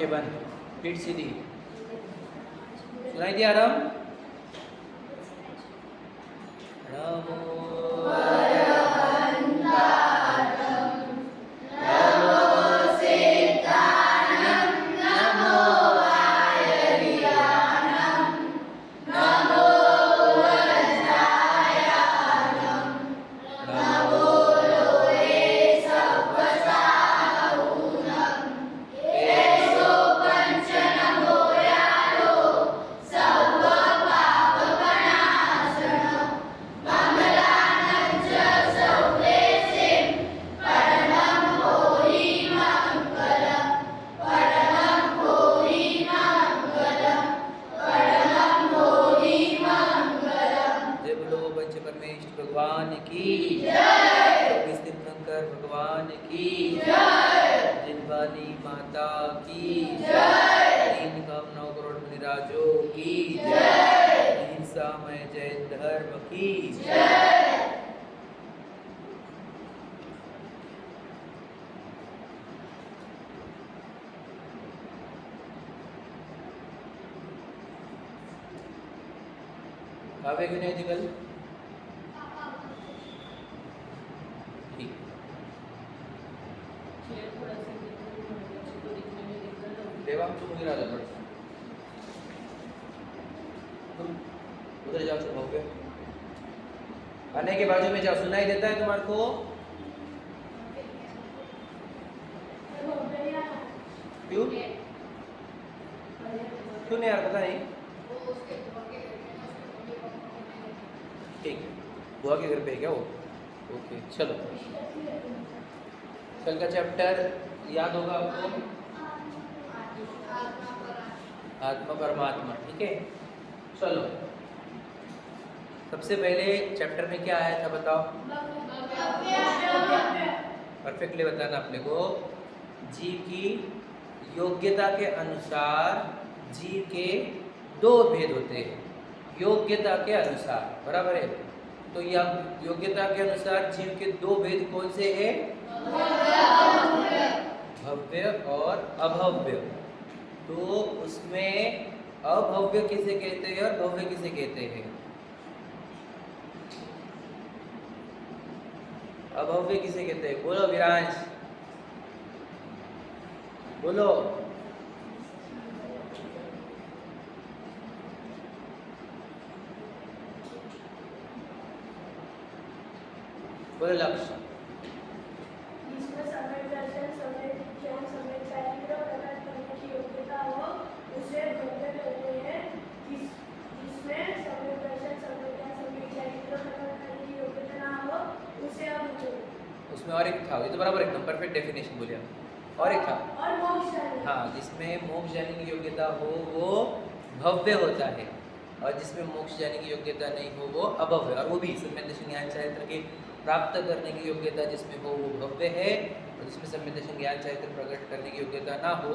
आंखें बंद, पीठ सीधी। सुनाई दिया रम? भगवान की जय। तीर्थंकर भगवान की जय। जिनवानी माता की जय। 3 कामनाओं करोड़ मुनिराजों की जय। अहिंसामय जैन धर्म की जय। काव्य क्यों नहीं थी कल? देवांशु मुझे राजा पड़ तुम उधर जाओ, सब भव्य आने के बाजू में जाओ। सुनाई देता है तुम्हारे को? क्यों क्यों नहीं यार, पता नहीं। ठीक, बुआ के घर पे है क्या वो? ओके चलो, कल का चैप्टर याद होगा आपको? आत्मा परमात्मा, ठीक है। चलो, सबसे पहले चैप्टर में क्या आया था बताओ? परफेक्टली बताना अपने को। जीव की योग्यता के अनुसार जीव के 2 भेद होते हैं। योग्यता के अनुसार, बराबर है। तो यह योग्यता के अनुसार जीव के 2 भेद कौन से हैं? भव्य और अभव्य। तो उसमें अभव्य किसे कहते हैं और भव्य किसे कहते हैं? अभव्य किसे कहते हैं? बोलो विरांश, बोलो। बोलो लक्ष्य। उसमें और एक था, ये तो बराबर एकदम परफेक्ट डेफिनेशन बोलिए। और एक था, और मोक्ष, हाँ, जिसमें मोक्ष जाने की योग्यता हो वो भव्य होता है, और जिसमें मोक्ष जाने की योग्यता नहीं हो वो अभव्य। और वो भी सम्यक दर्शन ज्ञान चरित्र के प्राप्त करने की योग्यता जिसमें हो वो भव्य है, और जिसमें सम्यक दर्शन ज्ञान चरित्र प्रकट करने की योग्यता ना हो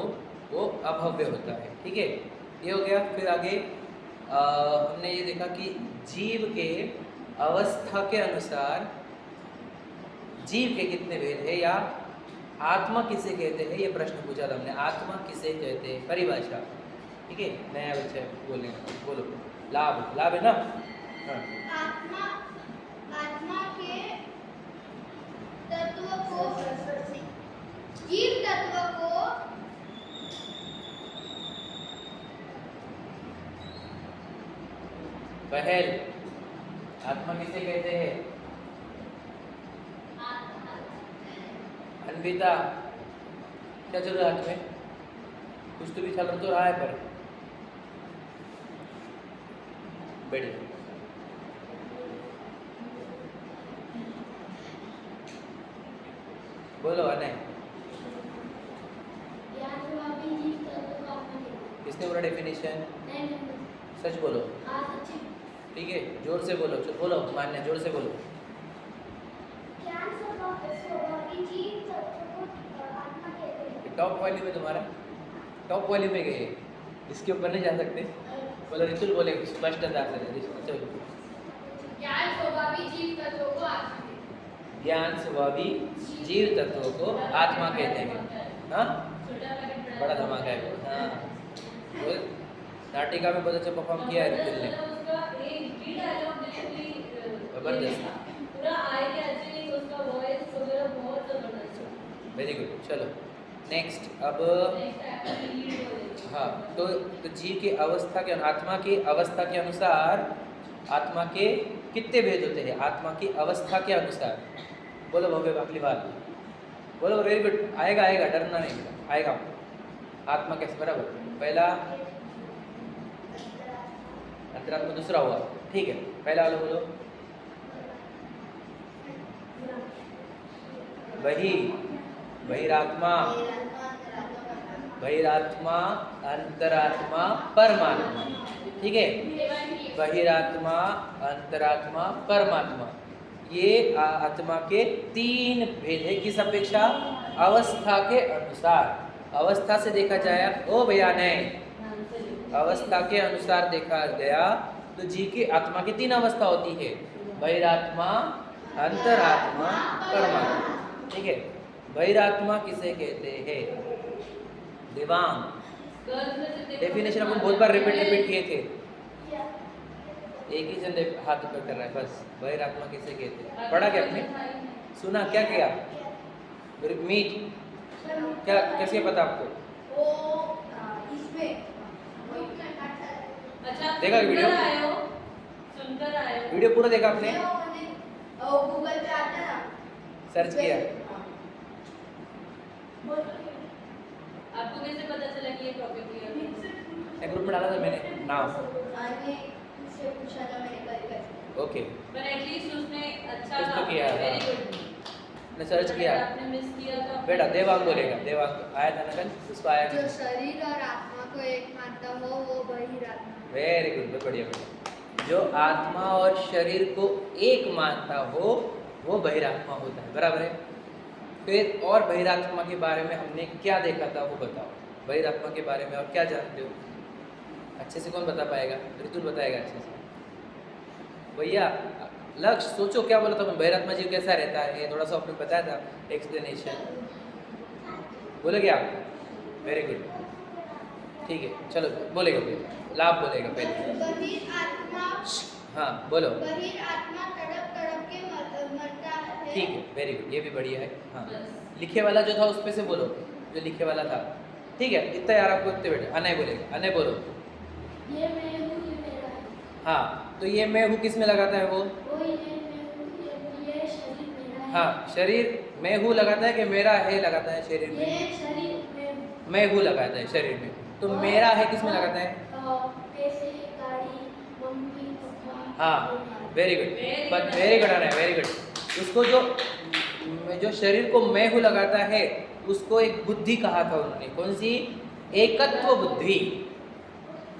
वो अभव्य होता है। ठीक है, ये हो गया। फिर आगे हमने ये देखा कि जीव के अवस्था के अनुसार जीव के कितने भेद है, या आत्मा किसे कहते हैं, ये प्रश्न पूछा था हमने। आत्मा किसे कहते हैं, परिभाषा। ठीक है, नया विषय बोले, बोलो। लाभ है ना? हाँ। आत्मा के तत्व को, जीव तत्व को पहल आत्मा किसे कहते हैं? अन्विता, क्या चल रहा है हाथ में? कुछ तो भी चल तो रहा है, पर बढ़िया। बोलो अने, किसने बोला डेफिनेशन? सच बोलो, ठीक है, जोर से बोलो, बोलो मान्य, जोर से बोलो। टॉप वैल्यू में तुम्हारा, टॉप वैल्यू में गए, इसके ऊपर नहीं जा सकते। बोलो रितुल, बोले स्पष्टता से। चलो, ज्ञान स्वभावी जीव तत्वों को आत्मा, ज्ञान स्वभावी जीव तत्वों को आत्मा कहते हैं। हाँ, बड़ा धमाका है वो। हाँ वो नाटिका में बहुत अच्छा परफॉर्म किया है ऋतुल ने, उसका एक भी डायलॉग लिटरली जबरदस्त। पूरा आई कैचिंग, उसका वॉइस वगैरह बहुत जबरदस्त है। Very good. चलो नेक्स्ट। अब नेक्स्ट एक्टर लीड बोलेगा। हाँ तो जीव की अवस्था के आत्मा की अवस्था के अनुसार आत्मा के कितने भेद होते हैं? आत्मा की अवस्था के अनुसार बोलो भव्य अगली बात बोलो। Very good. आएगा आएगा, डरना नहीं, आएगा। आत्मा कैसे? बराबर। पहला अंतरात्मा, दूसरा हुआ, ठीक है। पहला वाला बोलो। बहिरात्मा, बहिरात्मा, अंतरात्मा, परमात्मा, ठीक है। बहिरात्मा, अंतरात्मा, परमात्मा, ये आत्मा के 3 भेद है। किस अपेक्षा? अवस्था के अनुसार। अवस्था से देखा जाए, ओ भैया नहीं, अवस्था के अनुसार देखा गया तो जीव की आत्मा की 3 अवस्था होती है, बहिरात्मा, अंतरात्मा, परमात्मा, ठीक है। बहिरात्मा किसे कहते हैं? दिवांग। डेफिनेशन अपन बहुत बार रिपीट किए थे, एक ही जन हाथ ऊपर कर रहा है बस। बहिरात्मा किसे कहते हैं? पढ़ा क्या आपने? सुना? क्या किया? मीट क्या? कैसे पता आपको? अच्छा, देखा वीडियो? सुनकर आए हो? वीडियो पूरा देखा आपने? गूगल पे आता है ना, सर्च किया? आपको कैसे पता चला कि ये टॉपिक है? ग्रुप में डाला था मैंने नाम। आने उससे पूछा था मैंने कल। ओके, पर एटलीस्ट उसने अच्छा कुछ तो किया, वेरी हाँ। गुड। मैंने सर्च किया। आपने मिस किया तो बेटा देवांग बोलेगा, देवांग आया था ना कल, उसको आया जो शरीर और आत्मा को एक मानता हो वो बहिरात्मा। वेरी गुड, बहुत बढ़िया बेटा। जो आत्मा और शरीर को एक मानता हो वो बहिरात्मा होता है, बराबर है। फिर और बहिरात्मा के बारे में हमने क्या देखा था वो बताओ। बहिरात्मा के बारे में और क्या जानते हो? अच्छे से कौन बता पाएगा? ऋतुल बताएगा अच्छे से। भैया लक्ष्य सोचो, क्या बोला था मैं? बहिरात्मा जीव कैसा रहता है? ये थोड़ा सा आपने बताया था एक्सप्लेनेशन, बोलोगे आप? वेरी गुड, ठीक है। चलो बोलेगा भैया, लाभ बोलेगा पहले। बहिरात्मा, हाँ बोलो। बहिरात्मा तड़प तड़प के मरता है। ठीक है, वेरी गुड, ये भी बढ़िया है। हाँ लिखे वाला जो था उस पे से बोलो, जो लिखे वाला था, ठीक है। इतना यार आपको इतने बेटे अनय बोलेगा, अनय बोलो। ये मैं हूँ, ये मेरा है। हाँ तो ये मैं हूँ किस में लगाता है वो? वो ये मैं हूँ, ये शरीर मेरा है। हाँ शरीर मैं हूँ लगाता है कि मेरा है लगाता है शरीर में? ये शरीर मैं हूँ लगाता है शरीर में। तो मेरा है किस में लगाता है? पैसे, गाड़ी, मम्मी, पापा। हाँ very good, but very good है, वेरी गुड। उसको जो शरीर को मैं हूँ लगाता है उसको एक बुद्धि कहा था उन्होंने। कौन सी? एकत्व बुद्धि,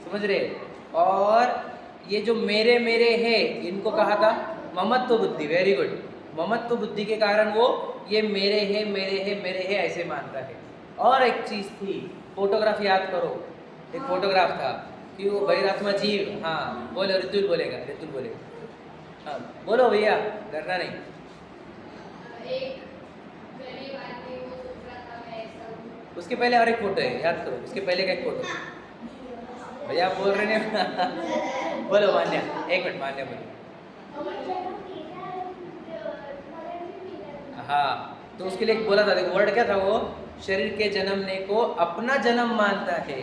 समझ रहे? और ये जो मेरे मेरे है इनको कहा था ममत्व बुद्धि। वेरी गुड, ममत्व बुद्धि के कारण वो ये मेरे है मेरे है मेरे है ऐसे मानता है। और एक चीज थी, फोटोग्राफ याद करो, एक फोटोग्राफ था कि वो बहिरात्मा जीव। हाँ बोलो, ऋतुल बोलेगा, ऋतुल बोलेगा। हाँ बोलो भैया, डरना नहीं। एक गरीब आदमी वो सोच रहा था मैं ऐसा हूँ। उसके पहले और एक फोटो है, याद करो, उसके पहले का एक फोटो। भैया आप बोल रहे हैं बोलो मान्या, एक मिनट मान्या बोलो। हाँ तो उसके लिए एक बोला था, देखो वर्ड क्या था वो? शरीर के जन्मने को अपना जन्म मानता है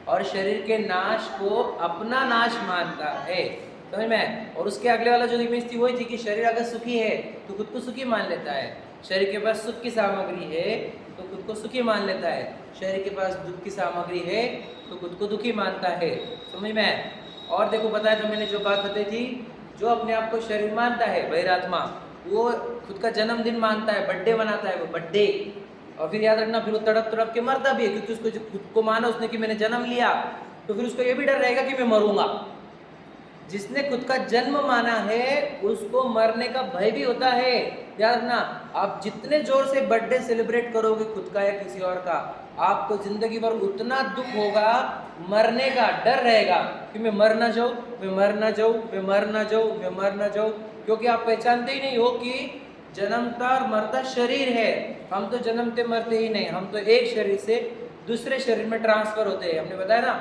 और शरीर के नाश को अपना नाश मानता है, समझ में? और उसके अगले वाला जो इमेज थी वही थी कि शरीर अगर सुखी है तो खुद को सुखी मान लेता है, शरीर के पास सुख की सामग्री है तो खुद को सुखी मान लेता है, शरीर के पास दुख की सामग्री है तो खुद को दुखी मानता है, समझ में? और देखो बताया था मैंने, जो बात बताई थी, जो अपने आप को शरीर मानता है बहिरात्मा, वो खुद का जन्मदिन मानता है, बर्थडे मनाता है, वो बर्थडे। और फिर याद रखना, फिर वो तड़प तड़प के मरता भी है, क्योंकि उसको जो खुद को माना उसने कि मैंने जन्म लिया, तो फिर उसको ये भी डर रहेगा कि मैं मरूंगा। जिसने खुद का जन्म माना है उसको मरने का भय भी होता है। याद रखना, आप जितने जोर से बर्थडे सेलिब्रेट करोगे खुद का या किसी और का, आपको जिंदगी भर उतना दुख होगा, मरने का डर रहेगा कि मैं मर ना जाऊं, मैं मर ना जाऊं, मैं मर ना जाऊं, मैं मर ना जाऊं, क्योंकि आप पहचानते ही नहीं हो कि जन्मता और मरता शरीर है। हम तो जन्मते मरते ही नहीं, हम तो एक शरीर से दूसरे शरीर में ट्रांसफर होते हैं। हमने बताया ना,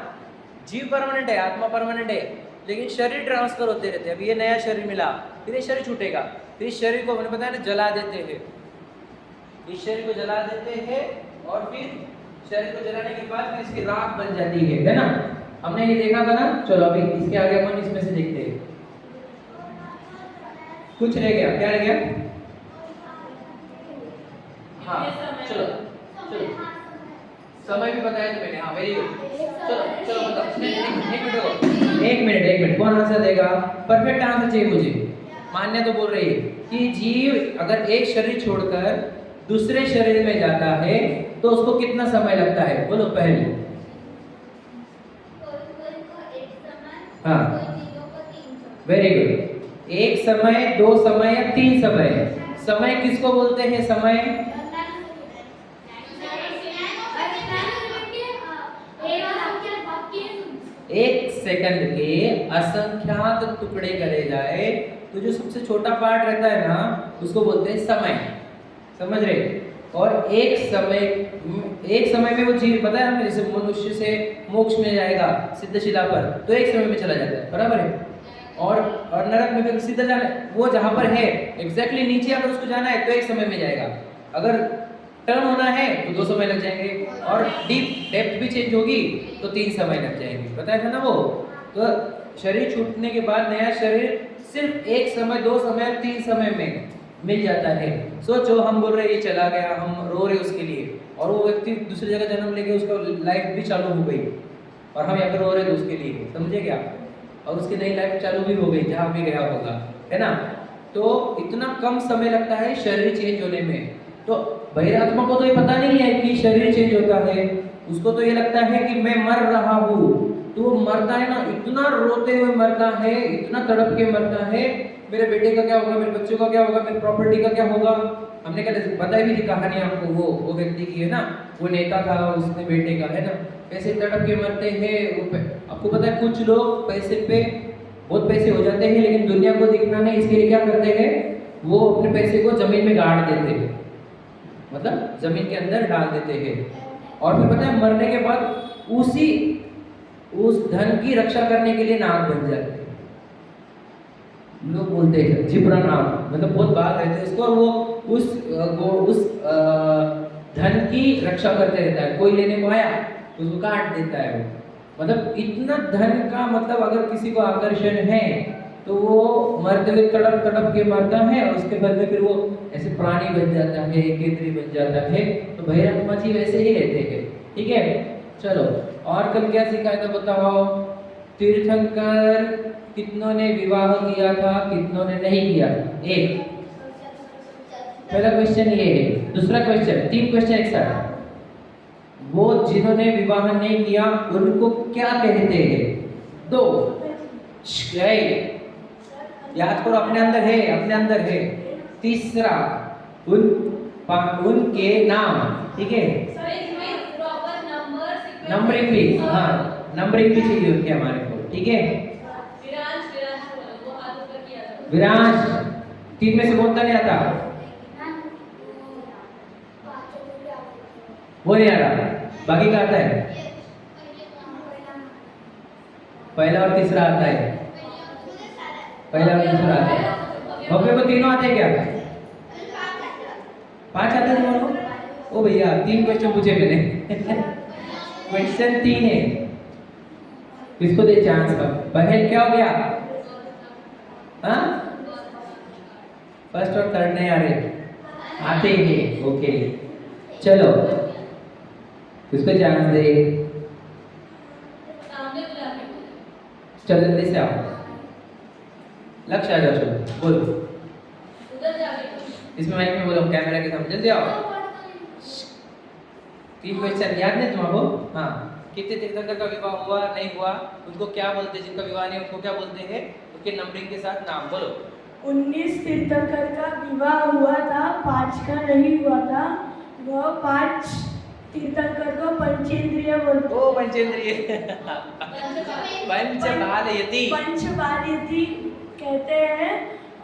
जीव परमानेंट है, आत्मा परमानेंट है, लेकिन शरीर ट्रांसफर होते रहते हैं। अभी ये नया शरीर मिला, फिर ये शरीर छूटेगा, फिर इस शरीर को हमने बताया ना जला देते हैं, इस शरीर को जला देते हैं और फिर शरीर को जलाने के बाद फिर इसकी राख बन जाती है ना। हमने ये देखा था ना। चलो अभी इसके आगे अपन इसमें से देखते हैं। कुछ रह गया, क्या रह गया? हाँ चलो चलो, समय भी बताया था मैंने। हाँ वेरी गुड। चलो चलो बताओ, एक मिनट कौन आंसर देगा? परफेक्ट आंसर चाहिए मुझे। मान्य तो बोल रही है कि जीव अगर एक शरीर छोड़कर दूसरे शरीर में जाता है तो उसको कितना समय लगता है? बोलो पहले। हाँ वेरी गुड। एक समय, दो समय या तीन समय? समय किसको बोलते हैं? समय एक सेकंड के असंख्यात टुकड़े करे जाए तो जो सबसे छोटा पार्ट रहता है ना उसको बोलते हैं समय। समझ रहे? और एक समय में वो जीव, पता है हमें, जैसे मनुष्य से मोक्ष में जाएगा सिद्धशिला पर तो एक समय में चला जाता है, बराबर है। और नरक में फिर सीधा जाना, वो जहाँ पर है एग्जैक्टली नीचे अगर उसको जाना है तो एक समय में जाएगा। अगर टर्न होना है तो 2 समय लग जाएंगे, और डेप्थ भी चेंज होगी तो 3 समय लग जाएंगे। बताया था ना वो। तो शरीर छूटने के बाद नया शरीर सिर्फ एक समय, 2 समय, 3 समय में मिल जाता है। सोचो हम बोल रहे हैं ये चला गया, हम रो रहे उसके लिए, और वो व्यक्ति दूसरी जगह जन्म लेके उसका लाइफ भी चालू हो गई और हम यहाँ पर रो रहे थे उसके लिए, समझे क्या? और उसकी नई लाइफ चालू भी हो गई जहाँ भी गया होगा, है ना। तो इतना कम समय लगता है शरीर चेंज होने में। तो बहिरात्मा को तो ये पता नहीं है कि शरीर चेंज होता है, उसको तो ये लगता है कि मैं मर रहा हूँ। तो वो मरता है ना, इतना रोते हुए मरता है, इतना तड़प के मरता है, मेरे बेटे का क्या होगा, मेरे बच्चों का क्या होगा, मेरी प्रॉपर्टी का क्या होगा। हमने क्या बताई भी थी कहानी आपको, वो व्यक्ति की है ना, वो नेता था, उसने बेटे का, है ना, पैसे तड़प के मरते हैं। आपको पता है कुछ लोग पैसे पे बहुत पैसे हो जाते हैं लेकिन दुनिया को दिखना नहीं, इसके लिए क्या करते हैं, वो अपने पैसे को जमीन में गाड़ देते हैं, मतलब जमीन के अंदर डाल देते हैं। और फिर पता है मरने के बाद उस धन की रक्षा करने के लिए नाग बन जाते हैं। लोग बोलते हैं जिब्रा नाग, मतलब बहुत बात रहते हैं इसको, और वो उस धन की रक्षा करते रहता है। कोई लेने को आया तो उसको काट देता है वो। मतलब इतना धन का, मतलब अगर किसी को आकर्षण है तो वो मरते हुए तड़प तड़प के मरता है, और उसके बाद में फिर वो ऐसे प्राणी बन जाता है, केंद्री बन जाता है। तो बहिरात्मा जी वैसे ही रहते हैं, ठीक है। चलो और कल क्या सीखा था बताओ? तीर्थंकर कितनों ने विवाह किया था, कितनों ने नहीं किया था? एक पहला क्वेश्चन ये है। दूसरा क्वेश्चन, 3 क्वेश्चन एक साथ। वो जिन्होंने विवाह नहीं किया उनको क्या कहते हैं? 2 याद करो, अपने अंदर है, अपने अंदर है। तीसरा उनके नाम, ठीक है। नंबरिंग भी, हाँ नंबरिंग भी चाहिए होती है हमारे को, ठीक है। विरांश 3 में से कौन सा नहीं आता? वो नहीं आ रहा, बाकी का आता है। पहला और तीसरा आता है, पहला और तीसरा आता है। ओके, वो तीनों आते हैं क्या? 5 आते हैं तुम्हारे? ओ भैया 3 क्वेश्चन पूछे मैंने। क्वेश्चन 3 है, किसको दे चांस? पहल क्या हो गया? हाँ, फर्स्ट और थर्ड नहीं आ रहे, आते हैं। ओके चलो, किसको चांस दे? चल जल्दी से आओ, लक्ष्य आ जाओ, चलो बोलो। इसमें माइक में बोलो, कैमरा के सामने, जल्दी आओ। 3 क्वेश्चन याद नहीं तुम्हारे? हाँ, कितने तीर्थंकर का विवाह हुआ, नहीं हुआ, उनको क्या बोलते हैं? जिनका विवाह नहीं उनको क्या बोलते हैं? उनके नंबरिंग के साथ नाम बोलो। 19 तीर्थंकर का विवाह हुआ था, 5 का नहीं हुआ था। वह 5 तीर्थंकर को पंचेंद्रिय बोलते हैं। ओ पंचेंद्रिय, पंचबालयति कहते हैं।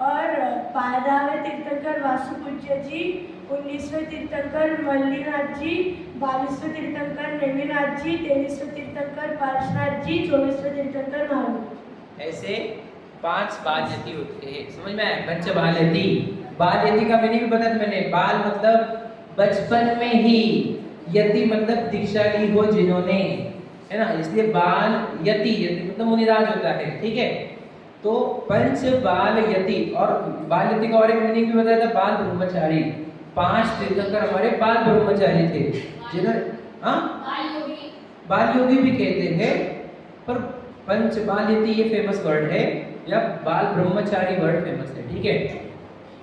और 12वें तीर्थंकर वासुपूज्य जी 19वें तीर्थंकर मल्लीनाथ जी, 22वें तीर्थंकर नेमिनाथ जी, 23वें तीर्थंकर पार्शनाथ जी, 24वें तीर्थंकर महावीर। ऐसे 5 बाल यति होते हैं। समझ में आया? पंच बाल यति। बाल यति का मीनिंग भी बताया था मैंने। बाल मतलब बचपन में ही, यति मतलब दीक्षा ली हो जिन्होंने, है ना, इसलिए बाल यति, यति मतलब मुनिराज होता है। ठीक है, तो पंच बाल यति। और बाल यति का और एक मीनिंग भी बताया था, बाल ब्रह्मचारी। 5 तीर्थंकर हमारे बाल ब्रह्मचारी थे जिन्होंने बाल योगी भी कहते हैं, पर पंच बाल यति ये फेमस वर्ड है, या बाल ब्रह्मचारी वर्ड फेमस है। ठीक है,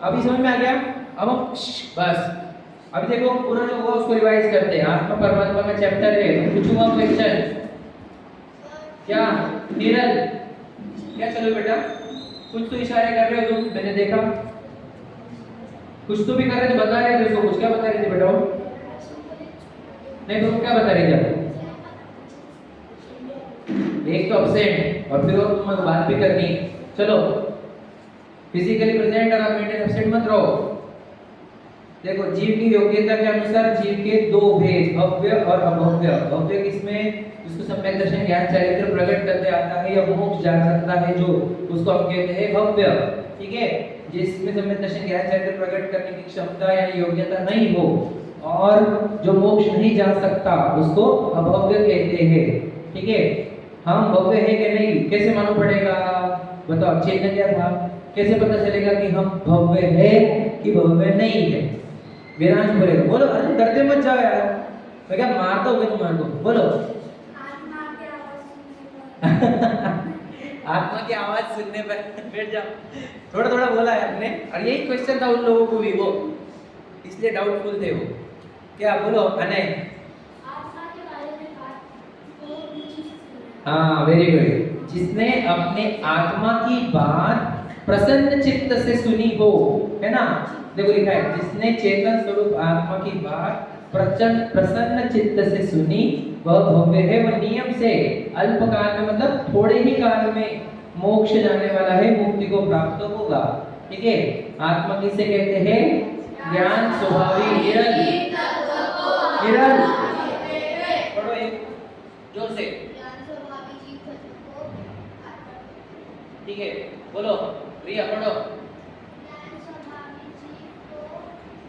अभी समझ में आ गया? अब हम बस अभी देखो पूरा जो हुआ उसको रिवाइज करते हैं। आत्मा परमात्मा का चैप्टर है, तो पूछूंगा क्वेश्चन। क्या हिरल, क्या चलो बेटा, कुछ तो इशारे कर रहे हो तुम, मैंने देखा कुछ तो भी कर रहे थे, बता रहे थे उसको, कुछ क्या बता रहे थे बेटा? नहीं, तुम क्या बता रहे थे? एक तो अब्सेंट, और फिर तुम्हें बात भी करनी। चलो, फिजिकली प्रेजेंट और मेंटली अब्सेंट मत रहो। देखो, जीव की योग्यता के अनुसार जीव के 2 भेद, भव्य और अभव्य। भव्य किसमें? जिसको सम्यक दर्शन ज्ञान चरित्र प्रकट करते आता है या मोक्ष जा सकता है, जो उसको हम कहते हैं भव्य। ठीक है, जिसमें सम्यक दर्शन ज्ञान चरित्र प्रकट करने की क्षमता या योग्यता नहीं हो और जो मोक्ष नहीं जा सकता, उसको अभव्य कहते हैं। ठीक है, हम भव्य है कि नहीं कैसे मालूम पड़ेगा? बताओ, चिन्ह क्या था? कैसे पता चलेगा कि हम भव्य है कि भव्य नहीं है? विराज बोलेगा, बोलो। अरे डरते मत जाओ यार, मैं क्या मारता हूँ तुम्हारे को? बोलो। आत्मा की आवाज सुनने पर बैठ जाओ। थोड़ा थोड़ा बोला है आपने, और यही क्वेश्चन था उन लोगों को भी, वो इसलिए डाउटफुल थे वो। क्या बोलो अनय? आत्मा के बारे में बात। हाँ, वेरी गुड। जिसने अपने आत्मा की बात प्रसन्न चित्त से सुनी हो, है ना? देखो लिखा है, जिसने चेतन स्वरूप आत्मा की बात प्रसन्न चित्त से सुनी, वह भव्य है। वह नियम से अल्प काल में, मतलब थोड़े ही काल में मोक्ष जाने वाला है, मुक्ति को प्राप्त होगा। ठीक है, आत्मा किसे कहते हैं? ज्ञान स्वभावी हिरल। हिरल पढ़ो एक जोर से। ठीक है, बोलो प्रिया, पढ़ो।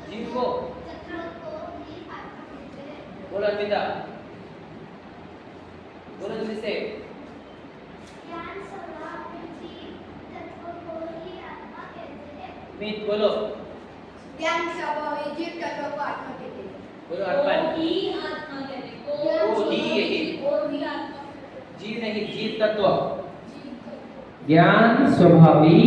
जीव को बोलो। अर्पिता बोलो जल्दी से। मीत बोलो। ज्ञान स्वभावी जीव तत्व को आत्मा कहते हैं। बोलो अर्पण। को ही आत्मा कहते हैं। को ही यही। को ही आत्मा। जीव नहीं, जीव तत्व। ज्ञान स्वभावी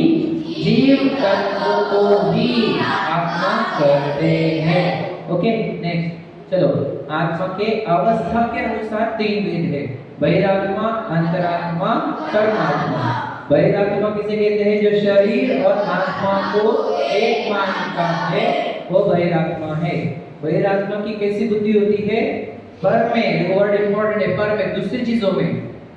जीव तत्व को ही आत्मा कहते हैं। ओके, नेक्स्ट चलो। आत्मा के अवस्था के अनुसार 3 भेद है, बहिरात्मा, अंतरात्मा, परमात्मा। बहिरात्मा किसे कहते हैं? जो शरीर और आत्मा को एक मानता है, वो बहिरात्मा है। बहिरात्मा की कैसी बुद्धि होती है? पर में, वर्ड इंपॉर्टेंट है, पर में, दूसरी चीजों में।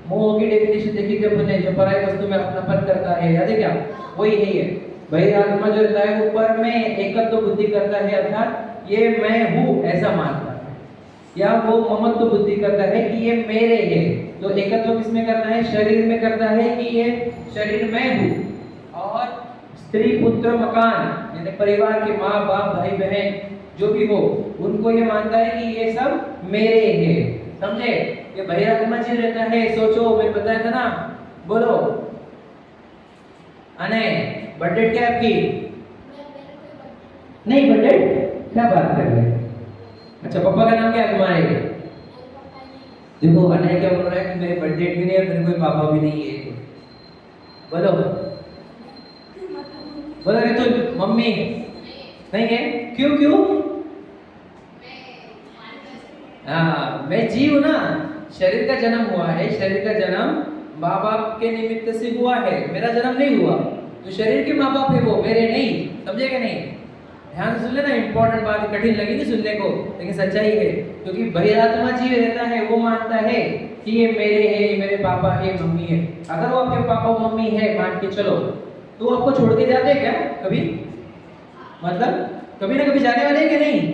मोह की डेफिनेशन देखी थी अपने, जो पराई वस्तु में अपनापन करता है, याद है क्या? वही है ये बहिरात्मा जो रहता है, वो पर में एकत्व बुद्धि करता है, अर्थात ये मैं हूँ ऐसा मानता है, या वो ममत्व बुद्धि करता है कि ये मेरे है। तो एकत्व किसमें करता है? शरीर में करता है कि ये शरीर मैं हूँ। और स्त्री पुत्र मकान, यानी परिवार के माँ बाप भाई बहन जो भी हो, उनको ये मानता है कि ये सब मेरे हैं। समझे? ये बहिरात्मा जी रहता है। सोचो, मैंने बताया था ना, बोलो अनय, बर्थडे क्या आपकी? नहीं बर्थडे, क्या बात कर रहे हैं? अच्छा, पापा का नाम क्या है तुम्हारे? देखो अनय क्या बोल रहा है कि मेरे बर्थडे भी नहीं है, मेरे कोई पापा भी नहीं है। बोलो बोलो रितु, मम्मी नहीं है? क्यों क्यों? हाँ, मैं जीव हूँ ना, शरीर का जन्म हुआ है, शरीर का जन्म माँ बाप के निमित्त से हुआ है, मेरा जन्म नहीं हुआ। तो शरीर के माँ बाप है वो, मेरे नहीं। समझे कि नहीं? ध्यान से सुन लेना, इंपॉर्टेंट बात, कठिन लगी नहीं सुनने को, लेकिन सच्चाई है। क्योंकि बहिरात्मा जीव रहता है, वो मानता है कि ये मेरे है, ये मेरे पापा है, मम्मी है। अगर वो आपके पापा मम्मी है मान के चलो, तो आपको छोड़ के जाते हैं क्या कभी? मतलब कभी ना कभी जाने वाले हैं कि नहीं,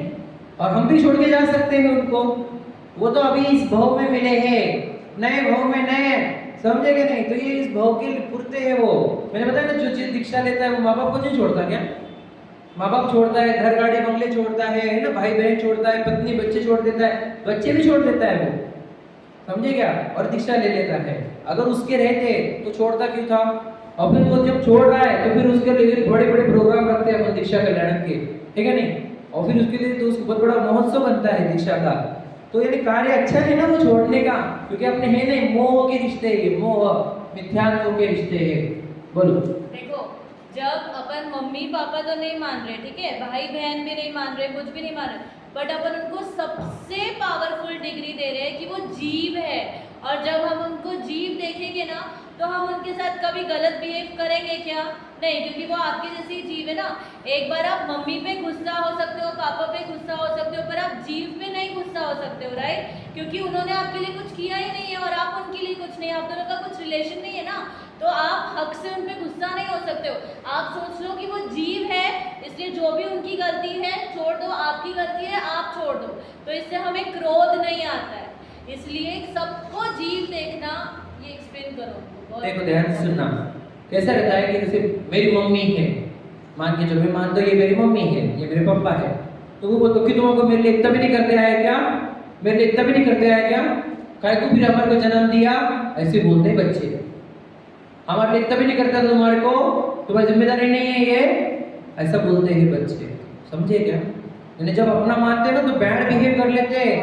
और हम भी छोड़ के जा सकते हैं उनको। वो तो अभी इस भव में मिले हैं, नए भव में नए, समझे कि नहीं? तो ये इस भव के पुरते हैं। वो मैंने बताया ना, जो चीज दीक्षा लेता है वो माँ बाप को नहीं छोड़ता क्या? माँ बाप छोड़ता है, घर गाड़ी बंगले छोड़ता है ना, भाई बहन छोड़ता है, पत्नी बच्चे छोड़ देता है, बच्चे भी छोड़ देता है वो, समझे क्या? और दीक्षा ले लेता है। अगर उसके रहते तो छोड़ता क्यों था? और फिर वो जब छोड़ रहा है तो फिर उसके लिए बड़े बड़े प्रोग्राम रखते हैं अपन दीक्षा कल्याण के, ठीक है नहीं? और फिर उसके लिए तो उसको बहुत बड़ा महोत्सव बनता है दीक्षा का। तो यानी कार्य अच्छा है ना वो छोड़ने का, क्योंकि अपने है नहीं, मोह के रिश्ते है, मोह मिथ्यात्व के रिश्ते है। बोलो। देखो, जब अपन मम्मी पापा तो नहीं मान रहे, ठीक है, भाई बहन भी नहीं मान रहे, कुछ भी नहीं मान रहे, बट अपन उनको सबसे पावरफुल डिग्री दे रहे हैं कि वो जीव है। और जब हम उनको जीव देखेंगे ना, तो हम उनके साथ कभी गलत बिहेव करेंगे क्या? नहीं, क्योंकि वो आपके जैसे ही जीव है ना। एक बार आप मम्मी पे गुस्सा हो सकते हो, पापा पे गुस्सा हो सकते हो, पर आप जीव पे नहीं गुस्सा हो सकते हो, राइट? क्योंकि उन्होंने आपके लिए कुछ किया ही नहीं है और आप उनके लिए कुछ नहीं, आप दोनों का कुछ रिलेशन नहीं है ना, तो आप हक से उन पे गुस्सा नहीं हो सकते हो। आप सोच लो कि वो जीव है, इसलिए जो भी उनकी गलती है छोड़ दो, आपकी गलती है आप छोड़ दो, तो इससे हमें क्रोध नहीं आता है। इसलिए सबको जीव देखना, ये एक्सप्लेन करो। देखो, ध्यान से सुनना। कैसा रहता है कि जैसे मेरी मम्मी है, मान के चलो, मान दो ये मेरी मम्मी है, ये मेरे पापा है, तो वो बोलते कि तुमको मेरे लिए इतना भी नहीं करते आए क्या? मेरे लिए इतना भी नहीं करते आए क्या? काहे को फिर हमारे को जन्म दिया? ऐसे बोलते हैं बच्चे। हमारे लिए इतना भी नहीं करता तुम्हारे को, तुम्हारी जिम्मेदारी नहीं है ये, ऐसा बोलते हैं बच्चे, समझे क्या? यानी जब अपना मानते हैं ना तो बैड बिहेव कर लेते हैं,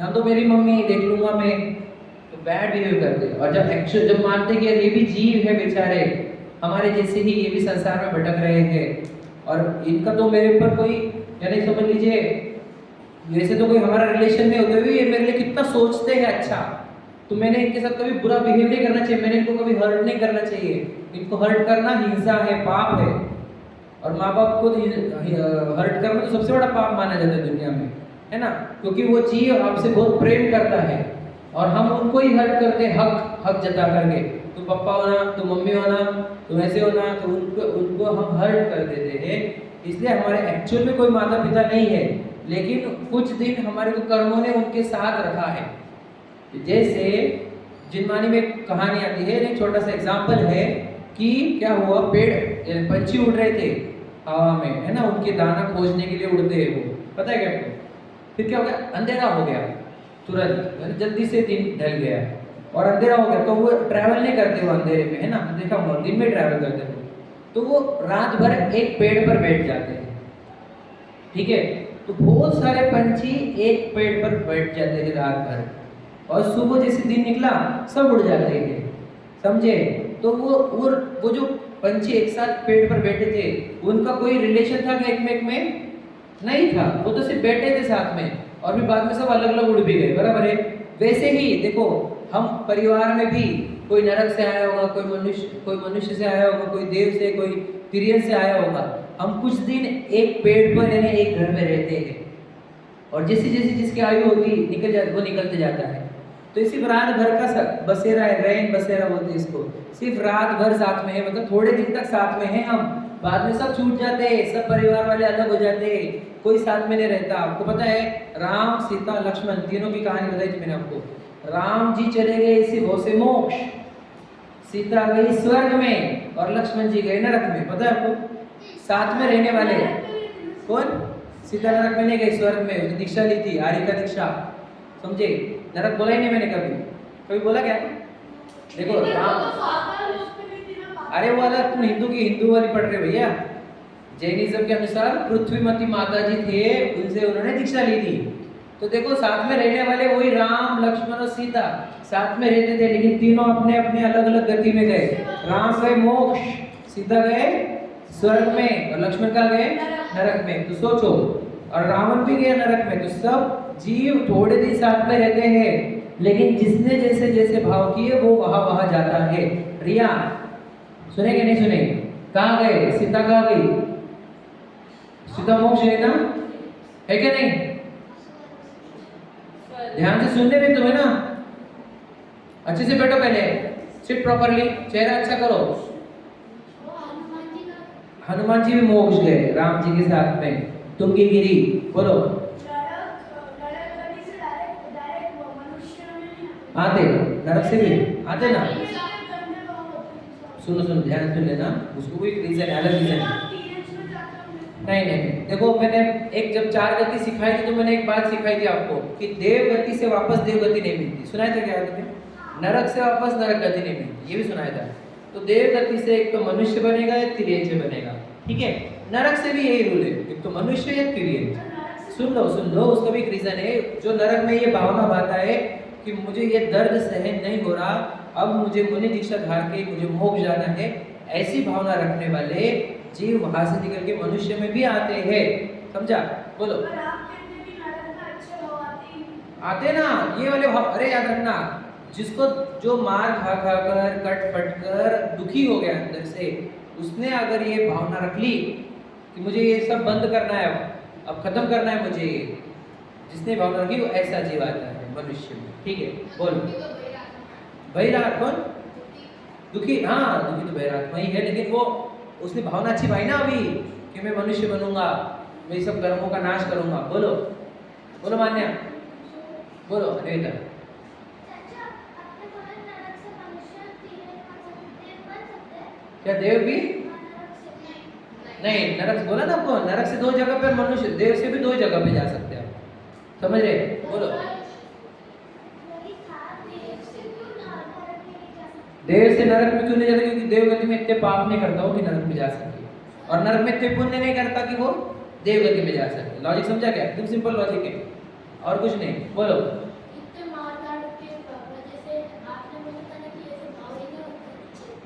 या तो मेरी मम्मी देख लूंगा मैं, तो बैड बिहेव करते हैं। और जब एक्चुअल जब मानते कि ये भी जीव है बेचारे, हमारे जैसे ही ये भी संसार में भटक रहे हैं, और इनका तो मेरे ऊपर कोई, यानी समझ लीजिए वैसे तो कोई हमारा रिलेशन में होते हुए ये मेरे लिए कितना सोचते हैं अच्छा, तो मैंने इनके साथ कभी बुरा बिहेव नहीं करना चाहिए, मैंने इनको कभी हर्ट नहीं करना चाहिए। इनको हर्ट करना हिंसा है, पाप है, और माँ बाप को हर्ट करना तो सबसे बड़ा पाप माना जाता है दुनिया में, है ना? क्योंकि वो जीव आपसे बहुत प्रेम करता है और हम उनको ही हर्ट करते हैं, हक जता करके। तुम पापा होना, तुम मम्मी होना, तुम ऐसे होना, तो उनको हम हर्ट कर देते हैं। इसलिए हमारे एक्चुअल में कोई माता पिता नहीं है, लेकिन कुछ दिन हमारे को कर्मों ने उनके साथ रखा है। जैसे जिनमानी में कहानी आती है, एक छोटा सा एग्जाम्पल है कि क्या हुआ, पेड़ पंछी उड़ रहे थे हवा में, है ना, उनके दाना खोजने के लिए उड़ते हैं वो, पता है क्या आपको? फिर क्या हो गया, अंधेरा हो गया तुरंत, जल्दी से दिन ढल गया और अंधेरा हो गया, तो वो ट्रैवल नहीं करते वो अंधेरे में, है ना, देखा होगा दिन में ट्रैवल करते हैं, तो वो रात भर एक पेड़ पर बैठ जाते हैं, ठीक है? तो बहुत सारे पंछी एक पेड़ पर बैठ जाते हैं रात भर, और सुबह जैसे दिन निकला सब उड़ जाते हैं, समझे? तो वो जो पंछी एक साथ पेड़ पर बैठे थे, उनका कोई रिलेशन था क्या एक में? नहीं था, वो तो सिर्फ बैठे थे साथ में, और फिर बाद में सब अलग अलग उड़ भी गए, बराबर है? वैसे ही देखो, हम परिवार में भी कोई नरक से आया होगा, कोई मनुष्य से आया होगा, कोई देव से, कोई तिरियन से आया होगा। हम कुछ दिन एक पेड़ पर यानी एक घर में रहते हैं, और जैसे जैसे जिसकी आयु होती वो निकलते जाता है। तो सिर्फ रात भर का बसेरा है, रैन बसेरा बोलते हैं इसको, सिर्फ रात भर साथ में है, मतलब थोड़े दिन तक साथ में हैं हम, बाद में सब छूट जाते हैं, सब परिवार वाले अलग हो जाते हैं, कोई साथ में नहीं रहता। आपको पता है, राम सीता लक्ष्मण तीनों की कहानी बताई थी मैंने आपको। राम जी चले गए इसी भव से मोक्ष, सीता गई स्वर्ग में, और लक्ष्मण जी गए नरक में, पता है आपको? साथ में रहने वाले कौन? सीता नरक में नहीं गई, स्वर्ग में, उसने दीक्षा ली थी, आर्य का दीक्षा, समझे? नरक बोला ही नहीं मैंने कभी बोला क्या? देखो राम, अरे वो अलग, तुम हिंदू वाली पढ़ रहे भैया। जैनिज्म के अनुसार पृथ्वीमती माता जी थे, उनसे उन्होंने दीक्षा ली थी। तो देखो, साथ में रहने वाले वही राम लक्ष्मण और सीता साथ में रहते थे, लेकिन तीनों अपने अपने अलग अलग गति में गए। राम गए मोक्ष, सीता गए स्वर्ग में, और लक्ष्मण कहाँ गए? नरक में। तो सोचो, और रावण भी गया नरक में। तो सब जीव थोड़े दिन साथ में रहते हैं, लेकिन जिसने जैसे जैसे भाव किए वो वहां जाता है। रिया सुनेंगे नहीं सुने? कहाँ गए? सीता कहाँ गई? सीता मोक्ष है ना, है क्या नहीं? ध्यान से सुनने में तुम्हें ना, अच्छे से बैठो, पहले सिट प्रॉपरली, चेहरा अच्छा करो। हनुमान जी भी मोक्ष गए राम जी के साथ में, तुंगीगिरी बोलो। नरक गति से डायरेक्ट मनुष्य में नहीं आते नरक से भी आते ना। आते। सुनो सुनो ध्यान से लेना, उसको कोई रीजन है, अलग रीजन है। नहीं नहीं नहीं, देखो मैंने एक जब 4 गति सिखाई थी तो मैंने एक बात सिखाई थी आपको कि देव गति से वापस देव गति नहीं मिलती। सुनाया था क्या तुमने? नरक से वापस नरक गति नहीं मिलती, ये भी सुनाया था। तो देव गति से एक तो मनुष्य बनेगा या तिर्यंच बनेगा, ठीक है। नरक से भी यही रूल है, एक तो मनुष्य या तिर्यंच। सुन लो, उसका भी एक रीजन है। जो नरक में ये भावना भाता है कि मुझे ये दर्द सहन नहीं हो रहा, अब मुझे मुनि दीक्षा धार के मुझे मोक्ष जाना है, ऐसी भावना रखने वाले जीव वहां से निकल के मनुष्य में भी आते हैं। समझा? बोलो। आते ना ये वाले भाव। अरे याद रखना, जिसको जो मार खा खा कर कट फट कर दुखी हो गया अंदर से, उसने अगर ये भावना रख ली कि मुझे ये सब बंद करना है, अब खत्म करना है मुझे, जिसने भावना रखी वो ऐसा जीव आता है मनुष्य में, ठीक है। बोलो। बहिरात कौन? दुखी। हाँ दुखी तो बहिरात्मा ही है, लेकिन वो उसने भावना अच्छी पाई ना अभी कि मैं मनुष्य बनूंगा, मैं सब कर्मों का नाश करूंगा। बोलो बोलो मान्या, बोलो अनिता। क्या देव भी नहीं? नरक बोला ना आपको, नरक से 2 जगह पे, मनुष्य देव से भी 2 जगह पे जा सकते हैं, समझ रहे? बोलो। देव से नरक में क्यों नहीं जाता? क्योंकि देव गति में इतने पाप नहीं करता हो कि नरक में जा सके, और नरक में इतने पुण्य नहीं करता कि वो देव गति में जा सके। लॉजिक समझा क्या? एकदम सिंपल लॉजिक है, और कुछ नहीं। बोलो।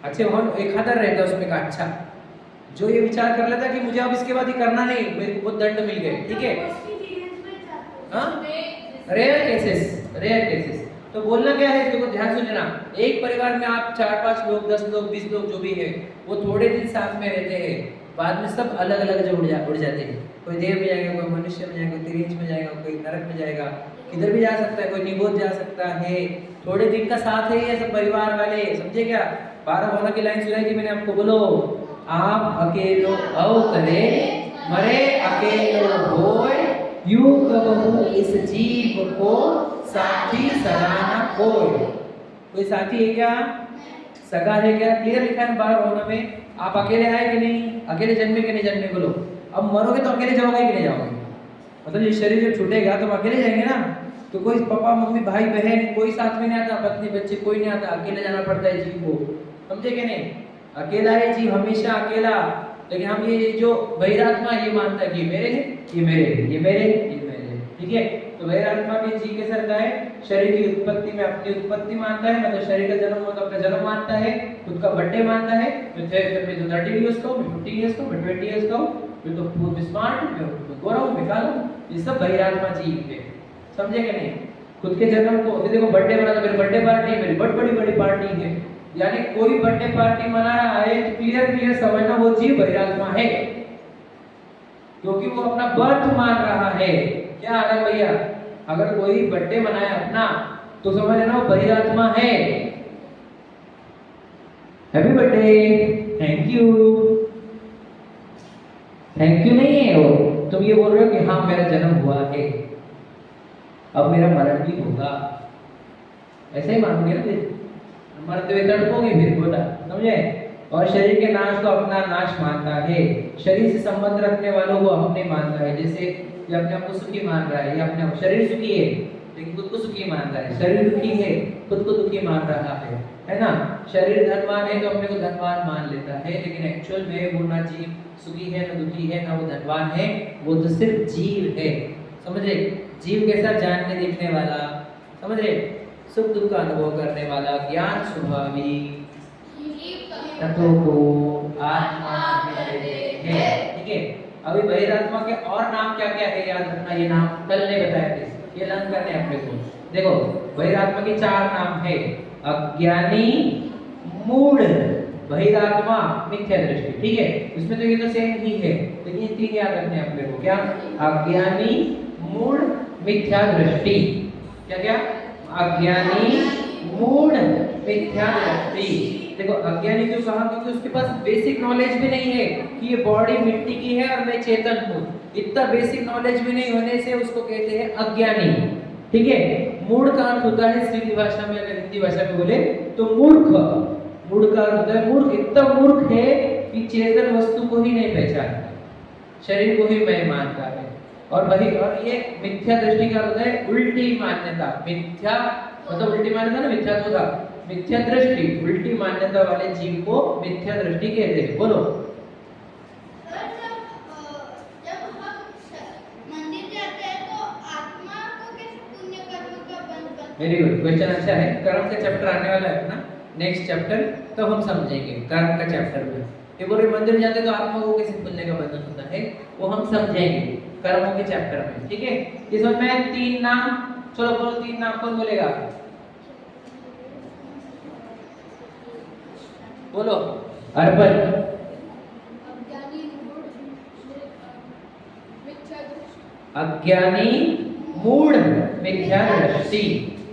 अच्छे भाव एक खातर रहता है उसमें का। अच्छा, जो ये विचार कर लेता कि मुझे अब इसके बाद ही करना नहीं, मेरे को बहुत दंड मिल गए, ठीक है। हाँ रेयर केसेस। तो बोलना क्या है, देखो ध्यान से लेना। एक परिवार में आप 4-5 लोग, 10 लोग, 20 लोग जो भी है, वो थोड़े दिन साथ में रहते हैं, बाद में सब अलग अलग जब उड़ जाते हैं। कोई देव में जाएगा, कोई मनुष्य में जाएगा, कोई तिर्यंच में जाएगा, कोई नरक में जाएगा, किधर भी जा सकता है, कोई निगोद जा सकता है। थोड़े दिन का साथ है ये सब परिवार वाले, समझे क्या? 12 भावना की लाइन सुनाई थी मैंने आपको। बोलो। आप अकेलो अव करे, मरे अकेलो होय, यूं कबहू इस जीव को साथी सगाना कोई। कोई साथी है क्या? सगा है क्या? क्लियर लिखा है 12 भावना में। आप अकेले आए कि नहीं? अकेले जन्मे कि नहीं जन्मे? बोलो। अब मरोगे तो अकेले जाओगे कि नहीं जाओगे? मतलब ये शरीर जब छूटेगा तो अकेले जाएंगे ना। तो कोई पापा मम्मी भाई बहन कोई साथ में नहीं आता, पत्नी बच्चे कोई नहीं आता, अकेले जाना पड़ता है जीव को, समझे कि नहीं? अकेला है जीव, हमेशा अकेला। लेकिन हम ये जो बहिरात्मा ये मानता है कि मेरे हैं, ये मेरे, ये मेरे, ये मेरे, ठीक है। तो बहिरात्मा के जीव के सर का है, शरीर की उत्पत्ति में अपनी उत्पत्ति मानता है, मतलब शरीर का जन्म हो तो अपना जन्म मानता है, खुद का बर्थडे मानता है। मैं तो 30 इयर्स का हूँ, मैं 15 इयर्स का हूँ, मैं 20 इयर्स का हूँ, मैं तो स्मार्ट हूँ, मैं गोरा हूँ, मैं काला हूँ। ये सब बहिरात्मा जीव है, समझे कि नहीं? खुद के जन्म को देखो, बर्थडे मना, मेरी बर्थडे पार्टी, मेरी बहुत बड़ी पार्टी है, यानी कोई बर्थडे पार्टी मना रहा है तो क्लियर समझना वो जीव बहिरात्मा है, क्योंकि वो अपना बर्थ मान रहा है। क्या आनंद भैया? अगर कोई बर्थडे मनाए अपना तो समझ लेना वो बहिरात्मा है। हैप्पी बर्थडे, थैंक यू नहीं है वो, तुम ये बोल रहे हो कि हाँ मेरा जन्म हुआ है, अब मेरा मरण भी होगा, ऐसा ही मानोगे ना? मरते हुए तड़पोगे फिर, बोला, समझे? और शरीर के नाश को अपना नाश मानता है, शरीर से संबंध रखने वालों को अपने मानता है। जैसे ये अपने आप को सुखी मान रहा है, ये अपने शरीर सुखी है लेकिन खुद को सुखी मान रहा है, शरीर दुखी है खुद को दुखी मान रहा है ना? शरीर धनवान है तो अपने को धनवान मान लेता है, लेकिन एक्चुअल में वो ना जीव सुखी है ना दुखी है ना वो धनवान है, वो तो सिर्फ जीव है, समझ रहे? जीव कैसा? जानने देखने वाला, समझ रहे? सुख दुख का अनुभव करने वाला, ज्ञान स्वभावी, तत्वों को आत्मा कहते हैं, ठीक है। अभी बहिरात्मा के और नाम क्या क्या है याद रखना, ये नाम कल ने बताया थे, ये लर्न करने अपने को। देखो बहिरात्मा के 4 नाम है। अज्ञानी, मूढ़, बहिरात्मा, मिथ्या दृष्टि, ठीक है। इसमें तो ये तो सेम ही है, लेकिन ये 3 याद रखने अपने को। क्या? अज्ञानी, मूढ़, मिथ्या दृष्टि। क्या क्या? अज्ञानी, मूढ़, मिथ्या दृष्टि। देखो अज्ञानी क्यों कहा, क्योंकि उसके पास बेसिक नॉलेज भी नहीं है कि ये बॉडी मिट्टी की है और मैं चेतन हूँ। इतना बेसिक नॉलेज भी नहीं होने से उसको कहते हैं अज्ञानी। ठीक है, मूढ़ का अर्थ होता है हिंदी भाषा में, अगर हिंदी भाषा में बोले तो मूर्ख। मूढ़ का अर्थ होता है मूर्ख। इतना मूर्ख है कि चेतन वस्तु को ही नहीं पहचानता, शरीर को ही मैं मानता है। और वही, और ये मिथ्या दृष्टि का होता है उल्टी मान्यता। मिथ्या मतलब उल्टी मान्यता ना, मिथ्या तो था, मिथ्या दृष्टि, उल्टी मान्यता वाले जीव को मिथ्या दृष्टि कहते हैं। बोलो। जब हम मंदिर जाते हैं तो आत्मा को कैसे पुण्य कर्म का बंध करते हैं? वेरी गुड, क्वेश्चन अच्छा है। कर्म का चैप्टर आने वाला है अपना नेक्स्ट चैप्टर, तो हम समझेंगे कर्म का चैप्टर में। ये बोल रहे मंदिर जाते तो आत्मा को कैसे पुण्य का बंधन होता है, वो हम समझेंगे कर्मों के चैप्टर में। ठीक है, इस वक्त में 3 नाम, चलो बोलो 3 नाम, कौन बोलेगा? बोलो। अर्पण। अज्ञानी, मूढ़, मिथ्या दृष्टि।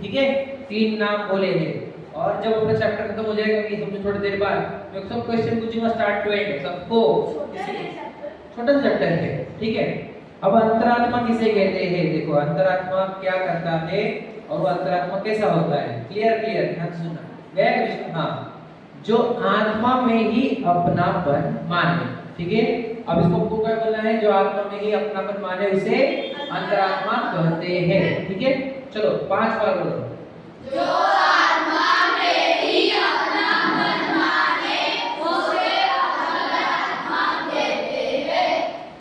ठीक है, 3 नाम बोले हैं। और जब अपना चैप्टर खत्म हो जाएगा कि समझो थोड़ी देर बाद, मैं सब क्वेश्चन पूछूंगा स्टार्ट टू एंड सबको। छोटा सा चैप्टर है। ठीक है, अब अंतरात्मा किसे कहते हैं? देखो अंतरात्मा क्या करता है और वो अंतरात्मा कैसा होता है। क्लियर क्लियर, ध्यान से सुनना। गया क्वेश्चन? हाँ, जो आत्मा में ही अपनापन माने। ठीक है, अब इसको क्या बोलना है? जो आत्मा में ही अपनापन माने उसे अंतरात्मा कहते हैं। ठीक है, चलो 5 बार बोलो। जो आत्मा में ही अपनापन माने उसे अंतरात्मा कहते हैं।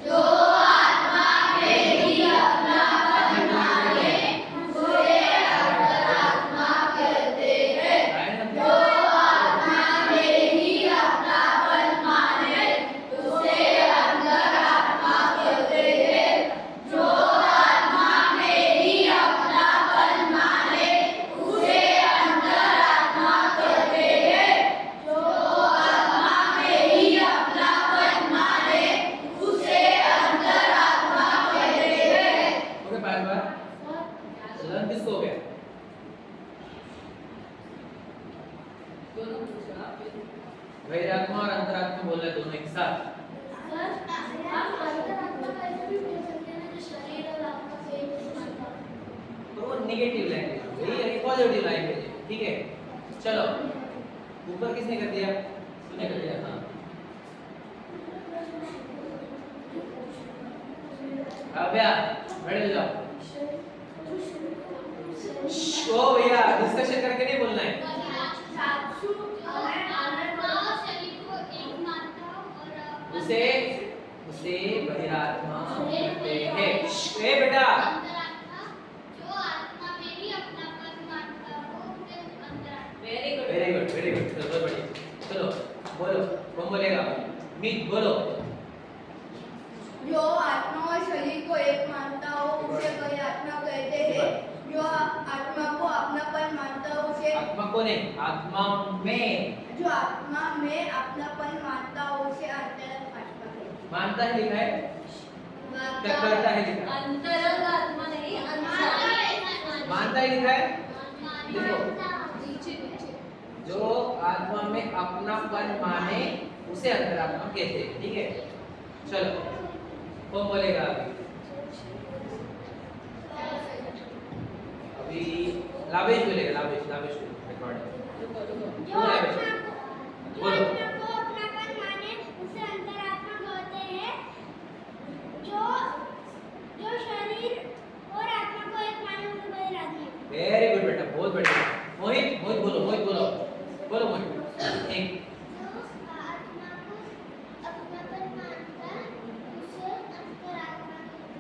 जो आत्मा में ही अपनापन माने उसे अंतरात्मा कहते हैं। जो आत्मा में ही अपनापन माने उसे अंतरात्मा कहते हैं। जो आत्मा में ही अपनापन माने उसे अंतरात्मा कहते हैं। जो आत्मा में ही अपनापन माने उसे अंतरात्मा कहते हैं। ओके, बार-बार लर्न किसको हो गया? दोनों पूछा फिर वैरात्मा और अंतरात्मा बोल रहे दोनों एक साथ। तो वो नेगेटिव लैंग्वेज है, ये पॉजिटिव लैंग्वेज है। ठीक है, चलो ऊपर किसने कर दिया? तूने कर दिया। हाँ, अभ्या बैठ जाओ। ओ भैया, डिस्कशन करके नहीं बोलना है। उसे उसे बहिरात्मा कहते हैं। ए बेटा, जो आत्मा में ही अपनापन मानता हो उसे अंतरात्मा। Very good very good very good, चलो बहुत बढ़िया। चलो बोलो, कौन बोलेगा? मीत बोलो। जो आत्मा और शरीर को एक मानता हो उसे बहिरात्मा कहते हैं। जो आत्मा को अपनापन मानता हो उसे आत्मा को नहीं, आत्मा में, जो आत्मा में अपनापन मानता हो उसे अंतरात्मा कहते हैं। मानता है लिखा है, क्या करता है लिखा है? अंतरंग आत्मा नहीं, मानता है लिखा है। देखो, नीचे नीचे जो आत्मा में अपनापन माने उसे अंतरात्मा कहते हैं। ठीक है, चलो कौन बोलेगा अभी? लावेश बोलेगा। लावेश लावेश रिकॉर्डिंग जो आत्मा बोलो। को अपनापन माने उसे अंतरात्मा कहते हैं। जो जो शरीर और आत्मा को एक माने उसे बहिरात्मा। वेरी गुड बेटा, बहुत बढ़िया। मोहित मोहित बोलो, मोहित बोलो, बोलो मोहित। एक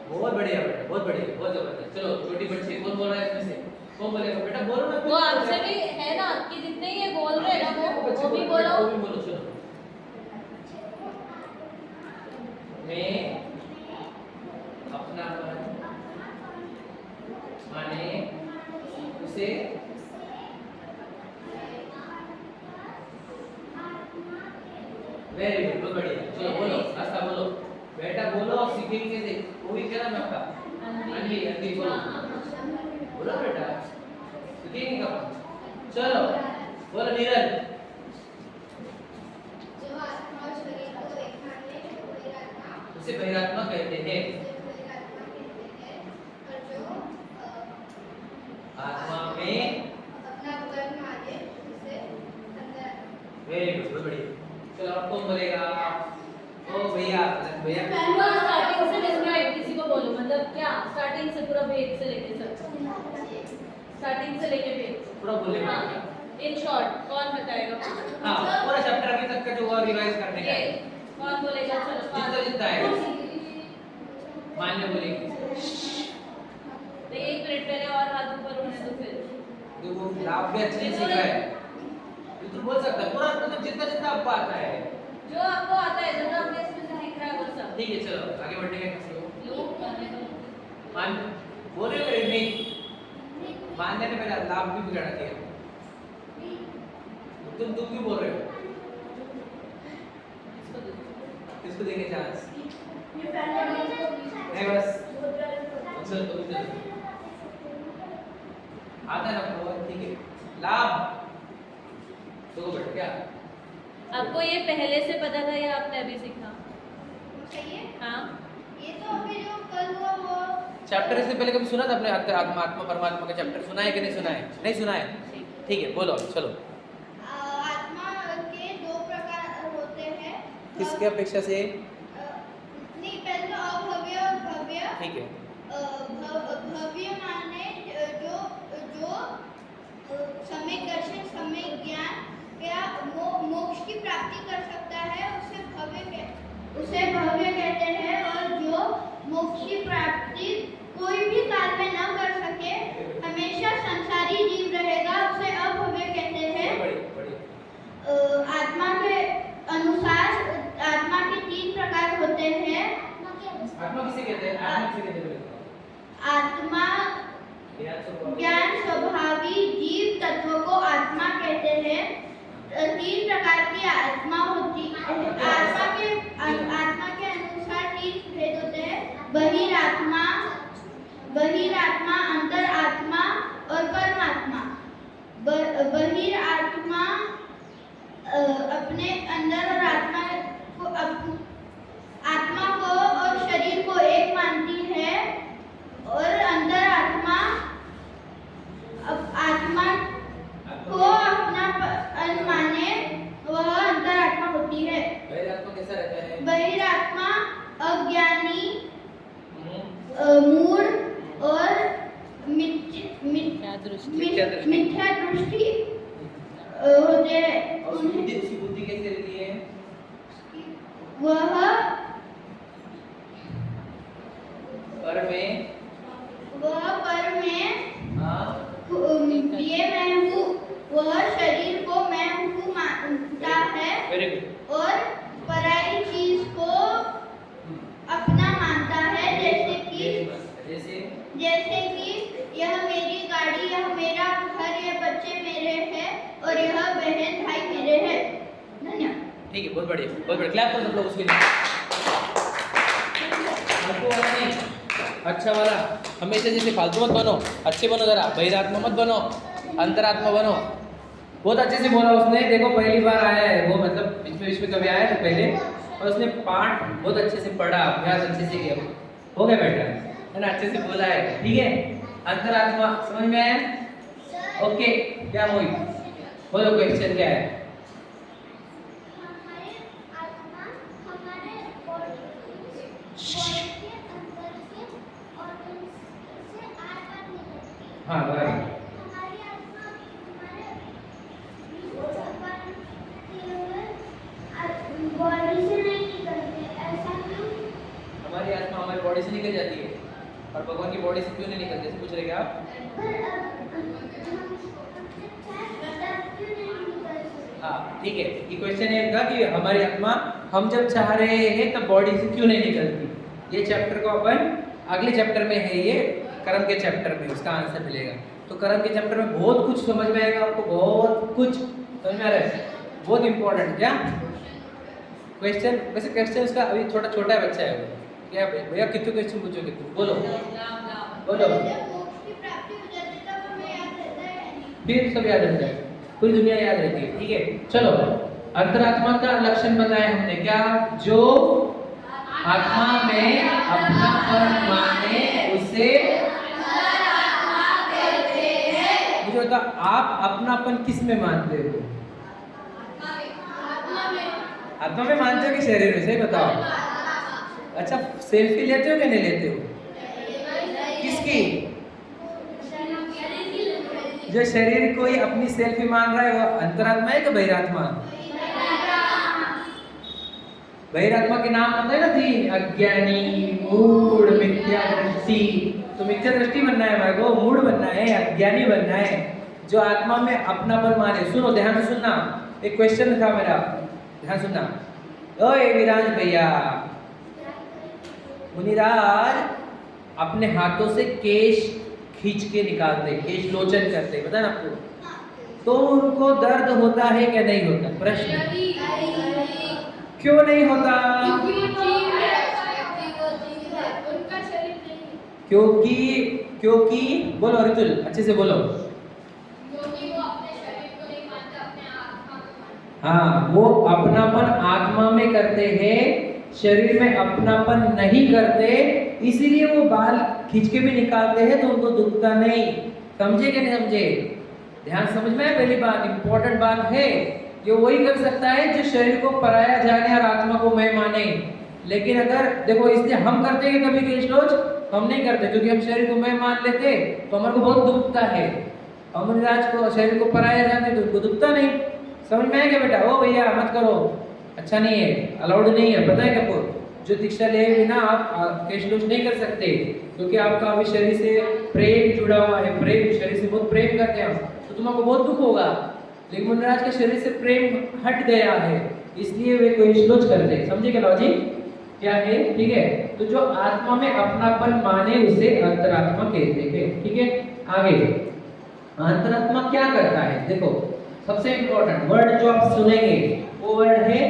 बहुत बढ़िया बेटा, बहुत बढ़िया, बहुत जबरदस्त। चलो छोटी बच्ची कौन बोल रहा है इसमें से? कौन बोलेगा बेटा? बोलो ना। वो आपसे भी है ना, आपके जितने ये बोल रहे हैं ना वो भी बोलो। वो भी बोलो। चलो, मैं अपनापन माने उसे वेरी गुड, बहुत बढ़िया। चलो बोलो, आस्था बोलो बेटा, बोलो, सीखेंगे कैसे? वो भी क्या नाम है आपका? अन्वी। अन्वी बोलो, बोलो बेटा, सीखेंगे कब? चलो बोलो नीरज। जो आत्मा और शरीर को एक माने बहिरात्मा उसे बहिरात्मा कहते हैं। बहिरात्मा कहते हैं। और जो आत्मा में अपना वर्ण माने उसे अंतर वेरी गुड, बहुत बढ़िया। चलो अब कौन बोलेगा? ओ भैया, भैया स्टार्टिंग से डिस्क्राइब किसी को बोलो, मतलब क्या स्टार्टिंग से पूरा भेद से लेके सब, स्टार्टिंग से लेके भेद पूरा बोलेगा। इन शॉर्ट कौन बताएगा? हाँ, पूरा चैप्टर अभी तक का जो हुआ रिवाइज करने का है। कौन बोलेगा? चलो जितना जितना है मान्य बोलेगी। तो 1 मिनट पहले और हाथ ऊपर होने तो फिर देखो लाभ भी अच्छे से सीखा है, ये तो बोल सकता है पूरा, मतलब जितना जितना आपको आता है। जो आपको आता है, जो आपने इसमें से सीखा है वो सब ठीक है, चलो आगे बढ़ने का किसी को लो करने दो। मान बोल रहे हो नहीं मानने ने पहले लाभ भी बिगाड़ा दिया। तुम क्यों बोल रहे हो? इसको दो। किसको देंगे चांस? ये पहले नहीं बस चल तो आता है ना वो, ठीक है। लाभ तो बेटा क्या आपको ये पहले से पता था या आपने अभी सीखा? चाहिए। हाँ, ये तो अभी जो कल हुआ वो चैप्टर से पहले कभी सुना था आपने? आत्मा आत्मा परमात्मा का चैप्टर सुना है कि नहीं सुना है? नहीं सुना है, ठीक है बोलो चलो। आत्मा के 2 प्रकार होते हैं। किसके अपेक्षा से? नहीं, पहले तो अभव्य और भव्य। ठीक है, भव्य माने जो जो सम्यक दर्शन, सम्यक ज्ञान या मोक्ष की प्राप्ति कर सकता है, उसे भव्य कहते हैं। और जो मोक्ष की प्राप्ति कोई भी काल में न कर सके, हमेशा संसारी जीव रहेगा, उसे अभव्य कहते हैं। आत्मा के अनुसार आत्मा के 3 प्रकार होते हैं। आत्मा किसे कहते हैं? आत्मा किसे कहते हैं? आत्मा ज्ञान स्वभावी जीव तत्व को आत्मा कहते हैं। 3 प्रकार की आत्मा होती है। आत्मा के अनुसार 3 भेद होते हैं: बहिरात्मा, अंतरात्मा और कर्मात्मा। बहिरात्मा अपने अंदर और आत्मा को और शरीर को एक मानती है, और अंतरात्मा आत्मा को अपना माने, वह अंतरात्मा होती है। बहिरात्मा कैसा रहता है? बहिरात्मा अज्ञानी, मूढ़ और मिथ्या दृष्टि होते हैं। और उसकी बुद्धि कैसी रहती है? वह पर में हाँ ये मैं हूँ, वह शरीर को मैं हूँ मानता है, वेरी गुड। और पराई चीज को अपना मानता है। जैसे कि यह मेरी गाड़ी, यह मेरा घर, यह बच्चे मेरे हैं, और यह बहन भाई मेरे हैं। धन्यवाद। ठीक है, बहुत बढ़िया, बहुत बढ़िया। क्लैप करो सब लोग उसके लिए। फालतू वाला नहीं, अच्छा वाला। हमेशा जैसे फालतू मत बनो, अच्छे बनो जरा। बहिरात्मा मत बनो, अंतरात्मा बनो। बहुत अच्छे से बोला उसने। देखो पहली बार आया है वो, मतलब बीच में कभी आया था पहले, और उसने पाठ बहुत अच्छे से पढ़ा, अभ्यास अच्छे से किया, हो गया बेटा, है ना? अच्छे से बोला है, ठीक है। अंतरात्मा समझ में आया? ओके, क्या मोहित बोलो, क्वेश्चन क्या है? हमारे आत्मा हमारे बॉडी के अंदर के ऑर्गन्स से आर-पार निकलती है। हाँ बराबर। हमारी आत्मा हमारे बॉडी से नहीं निकलती, ऐसा क्यों? हमारी आत्मा हमारी बॉडी से निकल जाती है, और भगवान की बॉडी से क्यों नहीं निकलती? ऐसे पूछ रहे क्या आप? हाँ ठीक है, ये क्वेश्चन ये था कि हमारी आत्मा हम जब चाह रहे हैं तब बॉडी से क्यों नहीं निकलती। ये चैप्टर को अपन अगले चैप्टर में है, ये कर्म के चैप्टर में उसका आंसर मिलेगा। तो कर्म के चैप्टर में बहुत कुछ समझ में आएगा आपको, बहुत कुछ समझ में आ रहा है, बहुत इंपॉर्टेंट। क्या क्वेश्चन? वैसे क्वेश्चन उसका अभी छोटा छोटा बच्चा है वो। क्या भैया कितने क्वेश्चन पूछोगे तुम? बोलो बोलो, जब मोक्ष की प्राप्ति हो जाती है तब हमें याद रहता है। फिर सब याद रहता है। पूरी दुनिया याद रहती है, ठीक है। चलो, अंतरात्मा का लक्षण बताया हमने, क्या? जो आत्मा में अपनापन माने उसे मुझे बता, आप अपनापन किस में मानते हो? आत्मा में मानते हो कि शरीर में? सही बताओ। अच्छा, सेल्फी लेते हो कि नहीं लेते हो? किसकी? जो शरीर को ही अपनी सेल्फी मान रहा है वो अंतरात्मा है कि बहिरात्मा? बहिरात्मा के नाम पता है ना जी? अज्ञानी, मूढ़, मिथ्या दृष्टि। तो मिथ्या दृष्टि बनना है हमारे को, मूढ़ बनना है, अज्ञानी बनना है, जो आत्मा में अपनापन माने। सुनो, ध्यान से सुनना, एक क्वेश्चन था मेरा, ध्यान सुनना। ओए विराज भैया, मुनिराज अपने हाथों से केश खींच के निकालते, केश लोचन करते, पता है ना आपको? तो उनको दर्द होता है क्या नहीं होता? प्रश्न, क्यों नहीं होता? क्योंकि बोलो रितुल, अच्छे से बोलो। हाँ, वो अपनापन आत्मा में करते हैं, शरीर में अपनापन नहीं करते, इसीलिए वो बाल खींच के भी निकालते हैं तो उनको दुखता नहीं। समझे कि नहीं समझे? ध्यान समझ में है? पहली बात, इंपॉर्टेंट बात है, ये वही कर सकता है जो शरीर को पराया जाने और आत्मा को मैं माने। लेकिन अगर देखो, इसलिए हम करते हैं कभी केश लोच, हम नहीं करते क्योंकि हम शरीर को मैं मान लेते तो हमारे को बहुत दुखता है। अमरराज को शरीर को पराया जाते तो उनको दुखता नहीं। समझ में आया क्या बेटा? ओ भैया मत करो, अच्छा नहीं है, अलाउड नहीं है। पता है क्या? जो दीक्षा ले बिना आप केश लोच नहीं कर सकते क्योंकि आपका अभी शरीर से प्रेम जुड़ा हुआ है, प्रेम, शरीर से बहुत प्रेम करते हैं तो तुम्हारा बहुत दुख होगा। लेकिन मुनिराज के शरीर से प्रेम हट गया है, इसलिए वे केश लोच करते हैं। समझे क्या लॉजिक क्या है? ठीक है। तो जो आत्मा में अपनापन माने उसे अंतरात्मा कहते हैं। ठीक है, आगे अंतरात्मा क्या करता है? देखो, सबसे इंपॉर्टेंट वर्ड जो आप सुनेंगे वो वर्ड है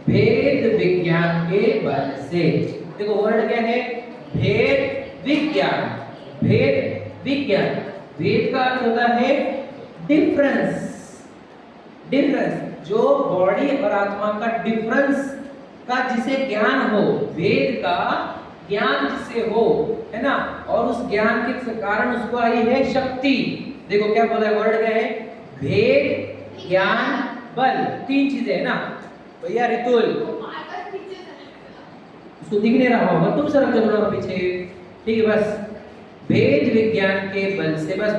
भेद विज्ञान के बल से। देखो वर्ड क्या है? भेद विज्ञान। भेद विज्ञान, भेद का अर्थ होता है डिफरेंस। डिफरेंस, जो बॉडी और आत्मा का डिफरेंस का जिसे ज्ञान हो, भेद का ज्ञान जिसे हो, है ना, और उस ज्ञान के कारण उसको आई है शक्ति। देखो क्या बोला है, वर्ड क्या है? भेद, ज्ञान, बल, तीन चीजें है ना भैया। रितुल उसको दिख नहीं रहा होगा, तुम सरक जाओ पीछे, ठीक है। बस भेद विज्ञान के बल से, बस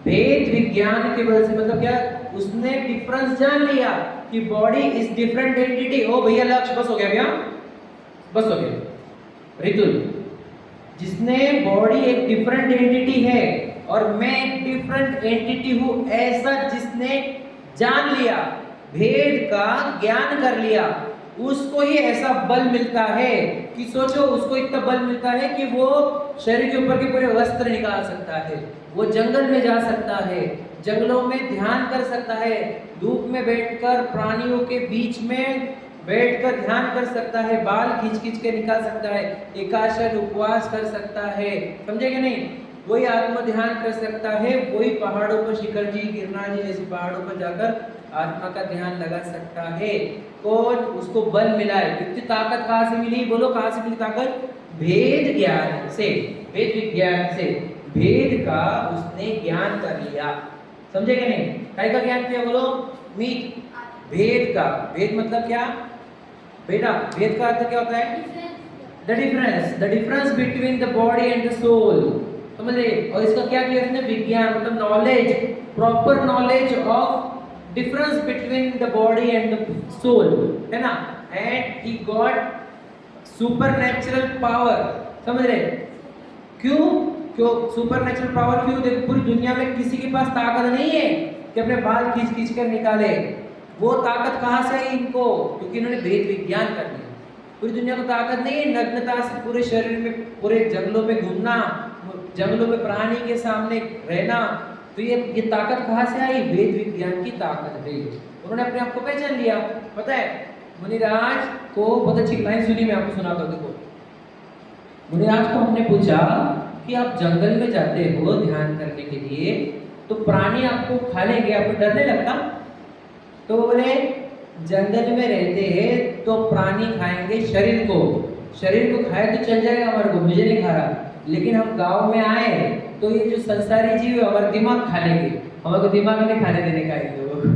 भेद विज्ञान के बल से मतलब क्या? उसने डिफरेंस जान लिया कि बॉडी इज डिफरेंट एंटिटी। ओ भैया लक्ष्य, बस हो गया भैया, बस हो गया। रितुल, जिसने बॉडी एक डिफरेंट एंटिटी है और मैं एक डिफरेंट एंटिटी हूं, ऐसा जिसने जान लिया, भेद का ज्ञान कर लिया, उसको ही ऐसा बल मिलता है कि सोचो, उसको इतना बल मिलता है कि वो शरीर के ऊपर के पूरे वस्त्र निकाल सकता है, वो जंगल में जा सकता है, जंगलों में ध्यान कर सकता है, धूप में बैठकर प्राणियों के बीच में बैठकर ध्यान कर सकता है, बाल खींच के निकाल सकता है, एकादश उपवास कर सकता है। समझे कि नहीं? वही आत्म ध्यान कर सकता है, वही पहाड़ों पर, शिखर जी, गिरनार जी जैसे पहाड़ों पर जाकर आत्मा का ध्यान लगा सकता है। कौन? उसको बल मिला है। इतनी ताकत कहाँ से मिली? बोलो कहाँ से मिली ताकत? भेद ज्ञान से, भेद विज्ञान से। भेद का उसने ज्ञान कर लिया। समझे कि नहीं? काय का ज्ञान किया? बोलो मीट, भेद का। भेद मतलब क्या बेटा? भेद का अर्थ क्या होता है? The difference between the body and the soul. समझ रहे? और इसका क्या किया उसने? विज्ञान मतलब knowledge, proper knowledge of difference between the body and the soul, है ना। And he got supernatural power. समझ रहे? क्यों सुपरनैचुरल पावर? क्यों? देखो, पूरी दुनिया में किसी के पास ताकत नहीं है कि अपने बाल खींच कर निकाले। वो ताकत कहाँ से आई इनको? क्योंकि इन्होंने भेद विज्ञान कर लिया। पूरी दुनिया को ताकत नहीं है नग्नता से पूरे शरीर में, पूरे जंगलों में घूमना, जंगलों में प्राणी के सामने रहना। तो ये ताकत कहाँ से आई? वेद विज्ञान की ताकत है। उन्होंने अपने आप को पहचान लिया। पता है मुनिराज को बहुत अच्छी लाइन सुनी, मैं आपको सुनाता हूँ। देखो, मुनिराज को हमने पूछा कि आप जंगल में जाते हो ध्यान करने के लिए, तो प्राणी आपको खा लेंगे, आपको डर नहीं लगता? तो वो बोले जंगल में रहते हैं तो प्राणी खाएंगे शरीर को खाए तो चल जाएगा हमारे को, मुझे नहीं खा रहा। लेकिन हम गांव में आए तो ये जो संसारी जीव है हमारा दिमाग खा लेंगे, हमारे को दिमाग नहीं खाने देने का इन लोगों को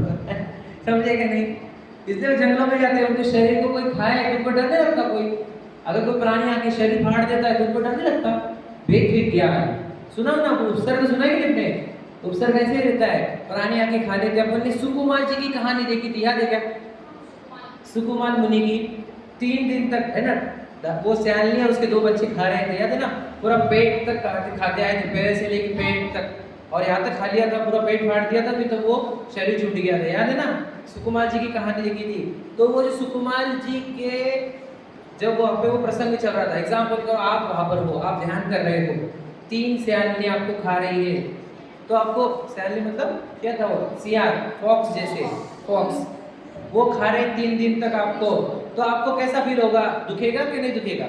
समझे कि नहीं? इसलिए जंगलों में जाते हैं, उनको शरीर को कोई खाए तो उनको डर नहीं लगता। कोई अगर कोई प्राणी आके शरीर फाड़ देता है तो उनको डर नहीं लगता। भेद विज्ञान सुना ना, उपसर्ग सुना ही नहीं? उपसर्ग ऐसे रहता है, प्राणी आके खा लेते हैं। अपन ने सुकुमार जी की कहानी देखी थी, याद है क्या? सुकुमार मुनि की 3 दिन तक है ना, वो सयालनी और उसके 2 बच्चे खा रहे थे, याद है ना? पूरा पेट तक खाते आए थे, पैर से लेके पेट तक, और यहाँ तक खा लिया था, पूरा पेट फाड़ दिया था, फिर तब वो शरीर छूट गया था, याद है ना? सुकुमार जी की कहानी देखी थी। तो वो जो सुकुमार जी के जब वहाँ पे वो प्रसंग चल रहा था, एग्जाम्पल करो आप वहाँ पर हो, आप ध्यान कर रहे हो, 3 सयालनी आपको खा रही है, तो आपको सयालनी मतलब क्या था वो? सियार, फॉक्स जैसे, फॉक्स वो खा रहे 3 दिन तक आपको, तो आपको कैसा फील होगा? दुखेगा कि नहीं दुखेगा?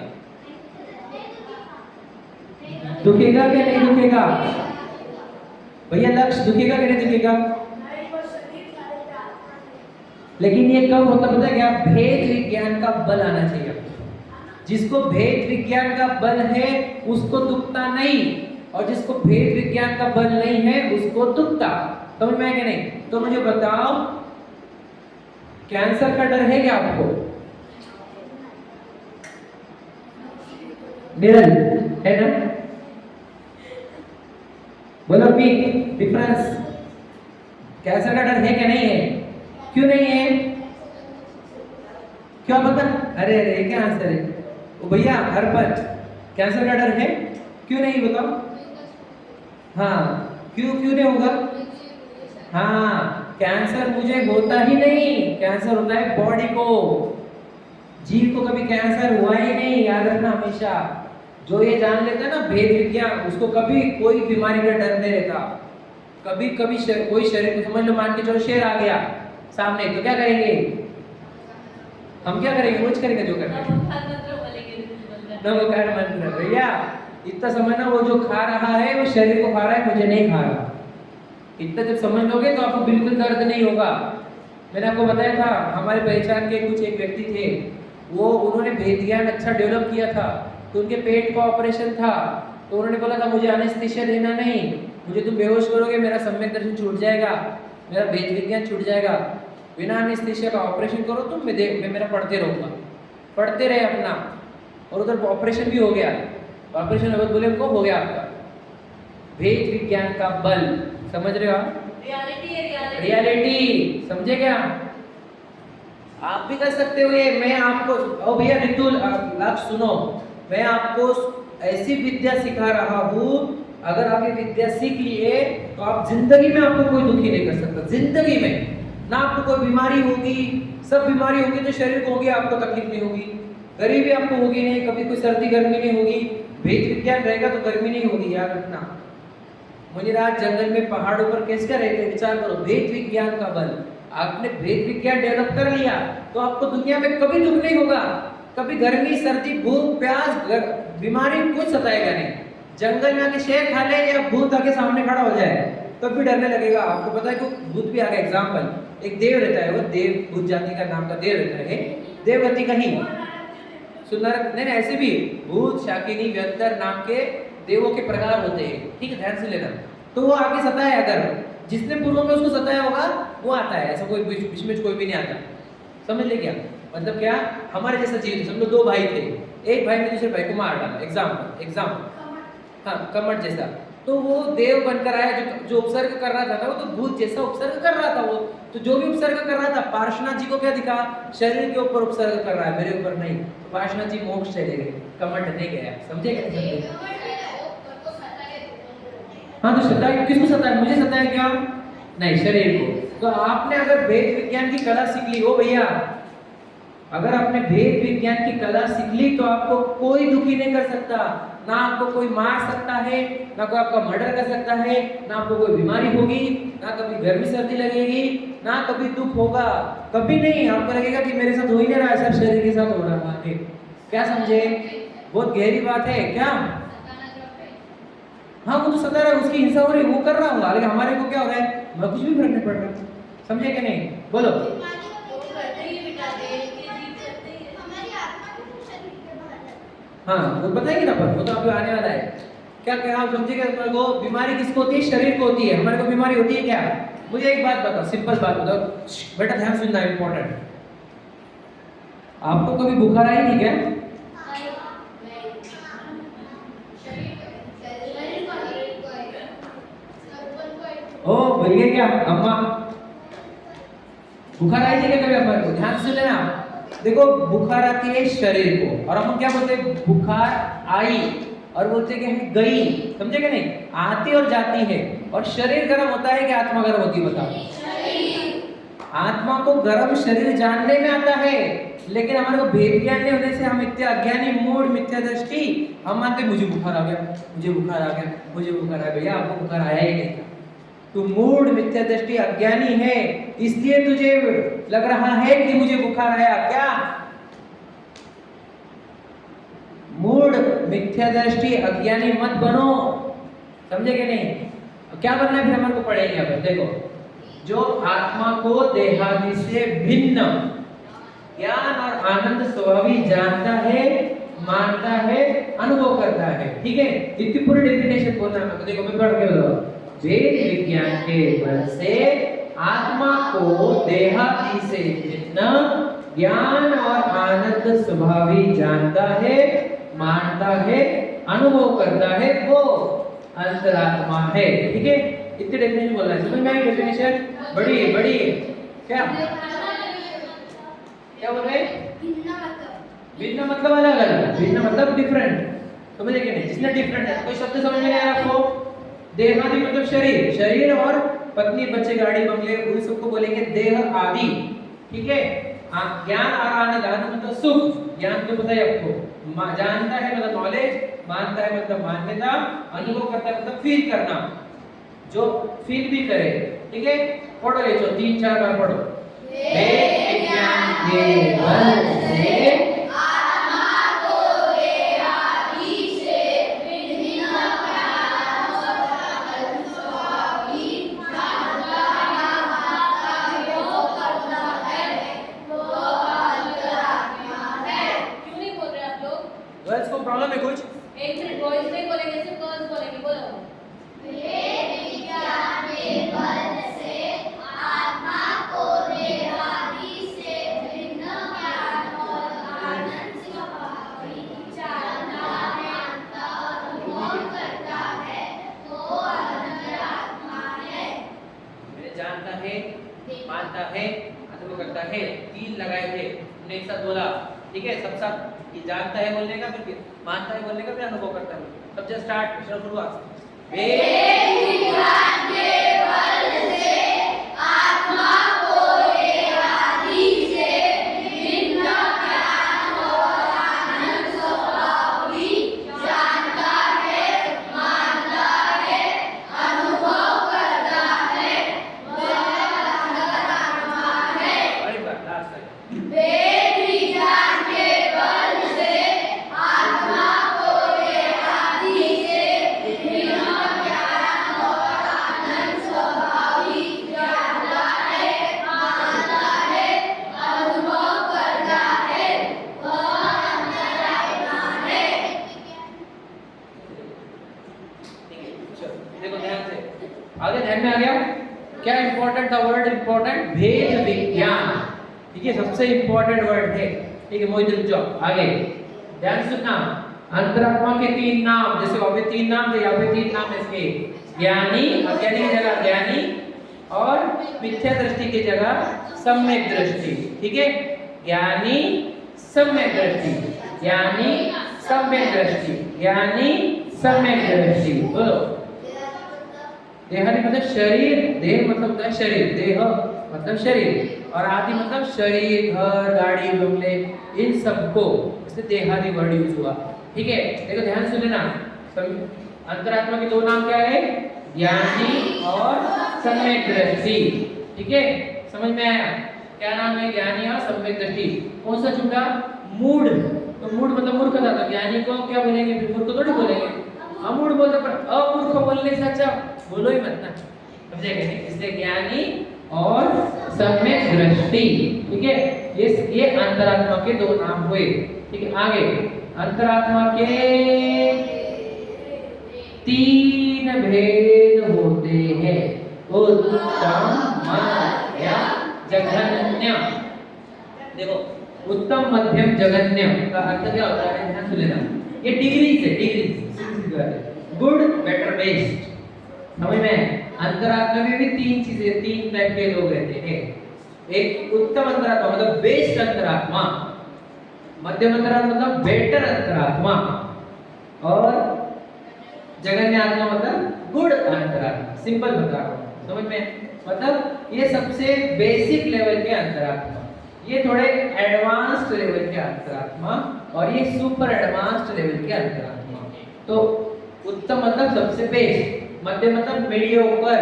दुखेगा कि नहीं दुखेगा? भैया लक्ष्य दुखेगा कि नहीं दुखेगा? लेकिन ये कब होता पता है क्या? भेद विज्ञान का बल आना चाहिए। जिसको भेद विज्ञान का बल है उसको दुखता नहीं, और जिसको भेद विज्ञान का बल नहीं है उसको दुखता। समझ में आया कि नहीं? तो मुझे बताओ, कैंसर का डर है क्या आपको? निरल है ना? बोलो बिग डिफरेंस। कैंसर का डर है क्या नहीं है? क्यों नहीं है? क्यों पता? अरे अरे क्या आंसर है वो भैया? हरपत कैंसर का डर है? क्यों नहीं बताओ? हाँ क्यों नहीं होगा? हाँ कैंसर मुझे होता ही नहीं, कैंसर होता है बॉडी को, जीव को कभी कैंसर हुआ ही नहीं, याद रखना हमेशा। जो ये जान लेता है ना भेद विज्ञान, उसको कभी कोई बीमारी का डर नहीं रहता। कभी कोई शरीर को समझ लो, मान के चलो शेर आ गया सामने, तो क्या करेंगे हम? क्या करेंगे? कुछ करेंगे जो करते नमस्कार मंत्र भैया, इतना समझना, वो जो खा रहा है वो शरीर को खा रहा है, मुझे नहीं खा रहा। इतना जब समझ लोगे तो आपको बिल्कुल दर्द नहीं होगा। मैंने आपको बताया था हमारे पहचान के कुछ एक व्यक्ति थे, वो उन्होंने भेद ज्ञान अच्छा डेवलप किया था, तो उनके पेट का ऑपरेशन था, तो उन्होंने बोला था मुझे एनेस्थीसिया देना नहीं, मुझे तुम बेहोश करोगे, मेरा सम्यक दर्शन छूट जाएगा, मेरा भेद विज्ञान छूट जाएगा, बिना एनेस्थीसिया का ऑपरेशन करो तुम, मैं मेरा पढ़ते रहूँगा। पढ़ते रहे अपना, और उधर ऑपरेशन भी हो गया। ऑपरेशन हो बोले उनको हो गया आपका भेद विज्ञान का बल। समझ रहे हो आप? रियलिटी समझे क्या? आप भी कर सकते हो ये। मैं आपको, ओ भैया रितुल लक्ष्य सुनो, मैं आपको ऐसी विद्या सिखा रहा हूँ, अगर आप ये विद्या सीख लिए तो आप जिंदगी में आपको कोई दुखी नहीं कर सकता। जिंदगी में ना आपको कोई बीमारी होगी, सब बीमारी होगी तो शरीर को होगी, आपको तकलीफ नहीं होगी। गरीबी आपको होगी नहीं, कभी कोई सर्दी गर्मी नहीं होगी। भेद विज्ञान रहेगा तो गर्मी नहीं होगी, याद रखना। मुझे रात जंगल में पहाड़ों पर कैसे रहते, विचार करो, भेद विज्ञान का बल। आपने भेद विज्ञान डेवलप कर लिया तो आपको दुनिया में कभी दुख नहीं होगा, कभी गर्मी सर्दी भूख प्यास बीमारी कुछ सताएगा नहीं। जंगल में आके शेर खा ले या भूत आके सामने खड़ा हो जाए तब भी डरने लगेगा। आपको पता है कि भूत भी आ गया। एग्जाम्पल, एक देव रहता है, वो देव भूत जाति का नाम का देव रहता है, देवगति का ही सुंदर नहीं, ऐसे भी भूत शाकिनी व्यंतर नाम के देवों के प्रकार होते हैं, ठीक है, ध्यान से लेना। तो वो आगे सताए, अगर जिसने पूर्व में उसको सताया होगा वो आता है, ऐसा कोई बीच में कोई भी नहीं आता। समझ ले क्या मतलब? क्या हमारे जैसा जीव, समझ लो 2 भाई थे, एक भाई ने दूसरे भाई को मार डाला, एग्जाम्पल हाँ कमट जैसा। तो वो देव बनकर आया, जो उपसर्ग कर रहा था ना, वो तो भूत जैसा उपसर्ग कर रहा था। वो तो जो भी उपसर्ग कर रहा था, पार्श्वनाथ जी को क्या दिखा? शरीर के ऊपर उपसर्ग कर रहा है, मेरे ऊपर नहीं। तो पार्श्वनाथ जी मोक्ष चले गए, कमट नहीं गया। समझे क्या? हाँ तो सताया किसको? सताया मुझे, सताया क्या? नहीं, शरीर को। तो आपने अगर भेद विज्ञान की कला सीख ली, ओ भैया, अगर आपने भेद विज्ञान की कला सीख ली तो आपको कोई दुखी नहीं कर सकता। ना आपको कोई मार सकता है, ना कोई आपका मर्डर कर सकता है, ना आपको कोई बीमारी होगी, ना कभी गर्मी सर्दी लगेगी, ना कभी दुख होगा, कभी नहीं। आपको लगेगा कि मेरे साथ हो ही नहीं रहा है, सब शरीर के साथ हो रहा है। क्या समझे? बहुत गहरी बात है क्या? हाँ वो तो सता रहा है, उसकी हिंसा हो रही है, वो कर रहा होगा, लेकिन हमारे को क्या हो रहा है, हमें कुछ भी फर्क नहीं पड़ रहा। समझे कि नहीं? बोलो। हमारी आत्मा भी शरीर के बाहर है। हाँ वो बताएंगे ना, पर वो तो अभी आने वाला है। क्या क्या आप समझिएगा? हमारे को बीमारी किसको होती है? शरीर को होती है। हमारे को बीमारी होती है क्या? मुझे एक बात बताओ, सिंपल बात बताओ बेटा, ध्यान सुनना इम्पोर्टेंट। आपको कभी बुखार आई थी क्या? ओ भैया क्या अम्मा बुखार आई थी क्या कभी हमारे को? ध्यान से लेना, देखो बुखार आती है शरीर को, और हम क्या बोलते हैं? बुखार आई, और बोलते हैं कि गई। समझे कि नहीं? आती और जाती है। और शरीर गर्म होता है कि आत्मा गर्म होती है? बताओ। आत्मा को गर्म शरीर जानने में आता है, लेकिन हमारे को भेद ज्ञान नहीं होने से हम इतने अज्ञानी, मूढ़, मिथ्या दृष्टि, हम मानते मुझे बुखार आ गया, मुझे बुखार आ गया, मुझे बुखार आ गया। भैया आपको बुखार आया ही नहीं था, तू मूढ़, मिथ्या दृष्टि, अज्ञानी है, इसलिए तुझे लग रहा है कि मुझे बुखार आया। क्या मूढ़, मिथ्या दृष्टि, अज्ञानी मत बनो। समझे कि नहीं? क्या बनना है फिर हमारे को पढ़ेंगे। अब देखो, जो आत्मा को देहादि से भिन्न ज्ञान और आनंद स्वभावी जानता है, मानता है, अनुभव करता है। ठीक है, इतनी पूरी डेफिनेशन बोलना है। देखो मैं पढ़ के बताऊं। वेद विज्ञान के बल से आत्मा को देहादि से भिन्न ज्ञान और आनंद स्वभावी जानता है, मानता है, अनुभव करता है, वो अंतरात्मा है। ठीक है, इतने डेफिनेशन बोलना है। समझ में आई डेफिनेशन? बड़ी बड़ी क्या क्या बोल रहे? भिन्न मतलब अलग अलग, भिन्न मतलब डिफरेंट। समझे कि नहीं? जिसने डिफरेंट है, कोई शब्द समझ में नहीं आया आपको? देहादि मतलब शरीर, शरीर और पत्नी, बच्चे, गाड़ी, बंगले, उन सबको बोलेंगे देह आदि। ठीक है, ज्ञान और आनंद, आनंद मतलब सुख, ज्ञान तो पता है आपको, जानता है मतलब नॉलेज, मानता है मतलब मान्यता, अनुभव करता है मतलब फील करना, जो फील भी करे। ठीक है, पढ़ो ये जो 3-4 बार पढ़ो। वेद विज्ञान के बल से आत्मा को देहादि से भिन्न ज्ञान और आनंद स्वभावी जानता है, मानता है, वो करता है, वो अंतरात्मा है। क्यों नहीं बोल रहे आप लोग? गर्ल्स को प्रॉब्लम है कुछ? एक मिनट, बॉयज नहीं बोलेंगे, सिर्फ गर्ल्स बोलेंगे। बोलो। वेद विज्ञान के बल से आत्मा को देहादि से भिन्न ज्ञान और आनंद स्वभावी जानता है, मानता और अनुभव करता है, वो अंतरात्मा है। मैंने जानता है, मानता है, अनुभव करता है, 3 लगाए थे, हमने एक साथ बोला। ठीक है, सब साथ। ये जानता है बोलने का, फिर मानता है बोलने का, फिर अनुभव करता है। सब जस्ट स्टार्ट, शुरुआत से। वेद विज्ञान के बल से आत्मा को देहादि से भिन्न ज्ञान और आनंद स्वभावी जानता है, मानता है, अनुभव करता है, वह अंतरात्मा है। बड़ी बात, लास्ट तक। वेद विज्ञान के बल से आत्मा को देहादि से भिन्न ज्ञान और आनंद स्वभावी जानता है, मानता है, अनुभव करता है, वह अंतरात्मा है। ठीक है, चलो देखो ध्यान से, आगे ध्यान में आ गया? क्या इंपॉर्टेंट था वर्ड? इंपॉर्टेंट भेद विज्ञान। ठीक है, सबसे इंपॉर्टेंट वर्ड है। ठीक है, मोहित रुक जाओ, आगे ध्यान से सुनना। अंतरात्मा के 3 नाम, जैसे वहां पे 3 नाम थे, यहाँ पे 3 नाम है इसके। ज्ञानी, अज्ञानी की जगह ज्ञानी, और मिथ्या दृष्टि की जगह सम्यक दृष्टि। ठीक है, ज्ञानी, सम्यक दृष्टि, ज्ञानी, सम्यक दृष्टि, ज्ञानी, सम्यक दृष्टि। बोलो। देहादि मतलब शरीर, देह मतलब होता है शरीर, देह मतलब शरीर, और आदि मतलब शरीर, घर, गाड़ी, बंगले, इन सबको इससे देहादि वर्ड यूज हुआ। ठीक है, देखो ध्यान से लेना। अंतरात्मा के 2 नाम क्या है? ज्ञानी और सम्यक दृष्टि। ठीक है, समझ में आया? क्या नाम है? ज्ञानी और सम्यक दृष्टि। कौन सा छूटा? मूढ़। तो मूढ़ मतलब मूर्ख था, तो ज्ञानी को क्या बोलेंगे? फिर मूर्ख थोड़ी बोलेंगे, अमूढ़ बोलते पर अमूर्ख बोलने से अच्छा बोलो ही मत ना, समझेंगे नहीं? इसलिए ज्ञानी और सम्यक दृष्टि, ठीक है? ये अंतरात्मा के दो नाम हुए, ठीक है? आगे अंतरात्मा के 3 भेद होते हैं, उत्तम, मध्यम, जघन्य। देखो उत्तम, मध्यम, जघन्य का अर्थ क्या होता है, ध्यान से लेना। ये डिग्रीज है, डिग्रीज, गुड, बेटर, बेस्ट, समझ में? अंतरात्मा में भी 3 चीजें, 3 टाइप के लोग रहते हैं। एक उत्तम अंतरात्मा मतलब बेस्ट अंतरात्मा, मध्यम अंतरात्मा मतलब बेटर अंतरात्मा, और जघन्य आत्मा मतलब गुड अंतरात्मा। सिंपल बता रहा हूं, समझ में? मतलब ये सबसे बेसिक लेवल के अंतरात्मा, ये थोड़े एडवांस्ड लेवल के अंतरात्मा, और ये सुपर एडवांस्ड लेवल के अंतरात्मा। तो उत्तम मतलब सबसे बेस्ट, मध्यम मतलब मीडियोकर,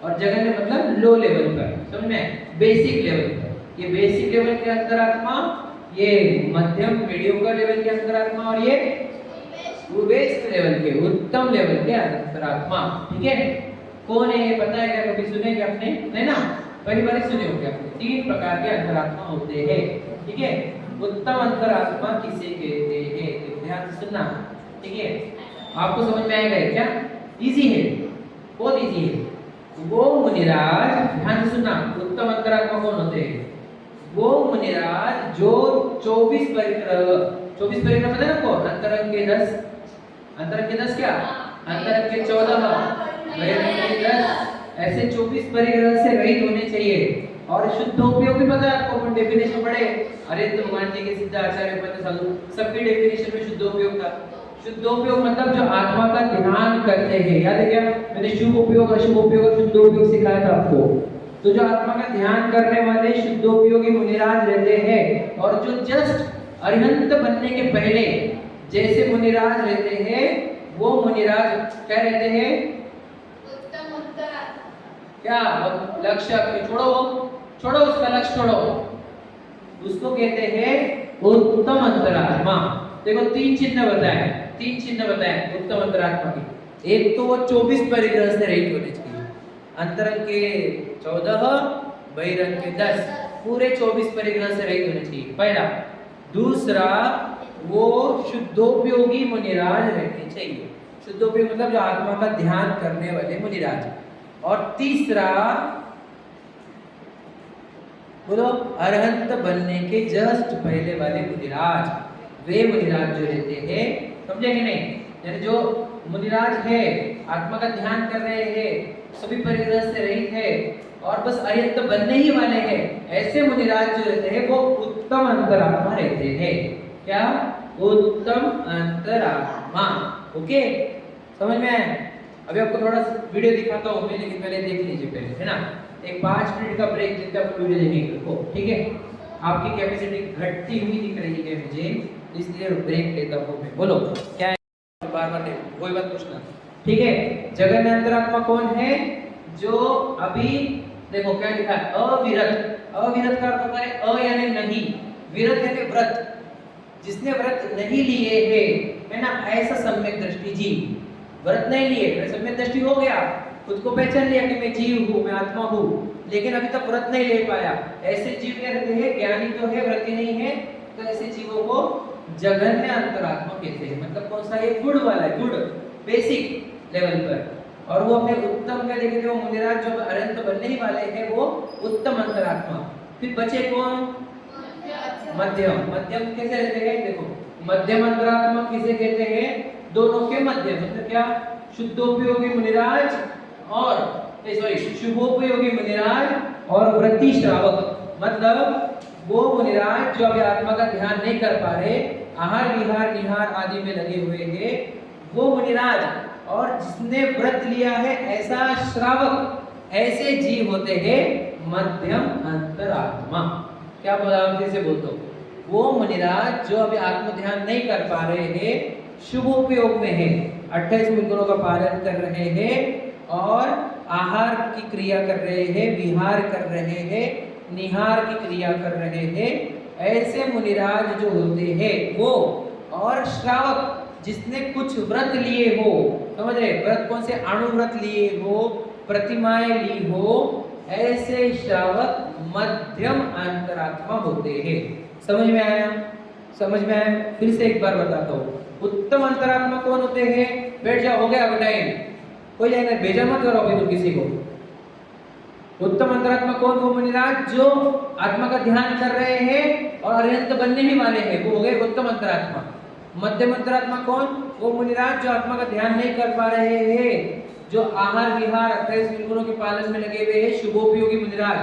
और जघन्य मतलब लो लेवल पर, समझ में? बेसिक लेवल पर। ये बेसिक लेवल के अंतरात्मा, ये मध्यम मीडियोकर लेवल के अंतरात्मा, और ये बेस्ट लेवल के, उत्तम लेवल के अंतरात्मा, ठीक है? कौन है ये पता है क्या? कभी सुने क्या आपने? नहीं ना, पहली बार सुने होंगे आपने। 3 प्रकार के अंतरात्मा होते हैं, ठीक है? उत्तम अंतरात्मा किसे कहते हैं? तो ध्यान से सुनना, ठीक है? आपको समझ में आएगा क्या? इजी है, बहुत इजी है। वो मुनिराज, ध्यान से सुनना, उत्तम अंतरात्मा कौन होते हैं? वो मुनिराज जो 24 परिग्रह, 24 परिग्रह पता है आपको? अंतरंग के 10, अंतरंग के 10 क्या? अंतरंग के 14, बहिरंग के 10, ऐसे 24 परिग्रह से रहित होने चाहिए। और शुद्धोपयोग भी पता है आपको? अपन डेफिनेशन पढ़े, अरे तो भगवान जी के सिद्ध आचार्य पद साधु सबकी डेफिनेशन में शुद्धोपयोग था। शुद्धोपयोग मतलब जो आत्मा का ध्यान करते हैं, याद है क्या? मैंने शुभ उपयोग, अशुभ उपयोग और शुद्धोपयोग सिखाया था आपको। तो जो आत्मा का ध्यान करने वाले शुद्धोपयोगी मुनिराज रहते हैं, और जो जस्ट अरिहंत बनने के पहले जैसे मुनिराज रहते हैं, वो मुनिराज क्या रहते हैं? उत्तम अंतरात्मा। क्या लक्ष्य? छोड़ो उसका लक्ष्य, छोड़ो, उसको कहते हैं उत्तम अंतरात्मा। देखो 3 चिन्ह बताए, 3 चिन्ह बताए उत्तम अंतरात्मा के। एक तो वो 24 परिग्रह से रहित होने चाहिए, अंतरंग के 14, बहिरंग के 10, पूरे 24 परिग्रह से रहित होने चाहिए, पहला। दूसरा, वो शुद्धोपयोगी मुनिराज रहने चाहिए। शुद्धोपयोगी मतलब जो आत्मा का ध्यान करने वाले मुनिराज। और तीसरा, बोलो, अरहंत बनने के जस्ट पहले वाले मुनिराज, वे मुनिराज जो रहते हैं, समझे कि नहीं? यानी जो मुनिराज है, आत्मा का ध्यान कर रहे हैं, सभी परिग्रह से रहित है, और बस अरिहंत बनने ही वाले हैं, ऐसे मुनिराज जो रहते हैं वो उत्तम अंतरात्मा रहते हैं। क्या? उत्तम अंतरात्मा। ओके, समझ में आया? अभी आपको थोड़ा सा वीडियो दिखाता हूँ मैं, लेकिन पहले देख लीजिए पहले, है ना? एक 5 मिनट का ब्रेक देते हैं, आपको वीडियो देखेंगे, ठीक है? आपकी कैपेसिटी घटती हुई दिख रही है मुझे, इसलिए ब्रेक लेता हूँ मैं। बोलो क्या है? बार-बार नहीं, कोई बात पूछना, ठीक है? जगन्य अंतरात्मा कौन है? जो अभी देखो क्या लिखा है, अविरत। अविरत का अर्थ होता है अ यानी नहीं, विरत यानी व्रत, जिसने व्रत नहीं लिए है ना, ऐसा सम्यक दृष्टि जीव। व्रत नहीं लिए, सम्यक दृष्टि हो गया, खुद को पहचान लिया कि मैं जीव हूँ, मैं आत्मा हूँ, लेकिन अभी तक व्रत नहीं ले पाया, ऐसे जीव क्या रहते हैं? ज्ञानी तो है, व्रती नहीं है, तो ऐसे जीवों को जघन्य अंतरात्मा कहते हैं। मतलब कौन सा? ये गुड वाला है, गुड बेसिक लेवल पर। और वो अपने उत्तम का देखते हो मुनिराज जो अनंत बनने ही वाले हैं, वो उत्तम अंतरात्मा। फिर बचे कौन? मध्यम। मध्यम कैसे रहते हैं? देखो, मध्यम अंतरात्मा किसे कहते हैं? दोनों के मध्य, मतलब क्या? शुद्धोपयोगी मुनिराज और शुभोपयोगी मुनिराज और वृत्ति श्रावक। मतलब वो मुनिराज जो अभी आत्मा का ध्यान नहीं कर पा रहे, आहार विहार निहार आदि में लगे हुए हैं, वो मुनिराज, और जिसने व्रत लिया है ऐसा श्रावक, ऐसे जीव होते हैं मध्यम अंतरात्मा। क्या बोला? फिर से बोल दो। वो मुनिराज जो अभी आत्म ध्यान नहीं कर पा रहे हैं, शुभ उपयोग में है, 28 गुणों का पालन कर रहे हैं और आहार की क्रिया कर रहे हैं, विहार कर रहे हैं, निहार की क्रिया कर रहे हैं, ऐसे मुनिराज जो होते हैं वो, और श्रावक जिसने कुछ व्रत लिए हो, समझ रहे, व्रत कौन से, अणु व्रत लिए हो, प्रतिमाएं ली हो, ऐसे श्रावक मध्यम अंतरात्मा होते हैं। समझ में आया? समझ में आया? फिर से एक बार बताता हूँ। उत्तम अंतरात्मा कौन होते हैं? बैठ जाओ, हो गया अभी टाइम, कोई जाएगा, भेजा मत करो अभी तो किसी को। उत्तम अंतरात्मा कौन? वो मुनिराज जो आत्मा का ध्यान कर रहे हैं और अरिहंत बनने ही वाले हैं, वो हो गए उत्तम अंतरात्मा। मध्यम अंतरात्मा कौन? वो मुनिराज जो आत्मा का ध्यान नहीं कर पा रहे हैं, जो आहार विहार 28 निर्गुणों के पालन में लगे हुए हैं, शुभोपयोगी मुनिराज,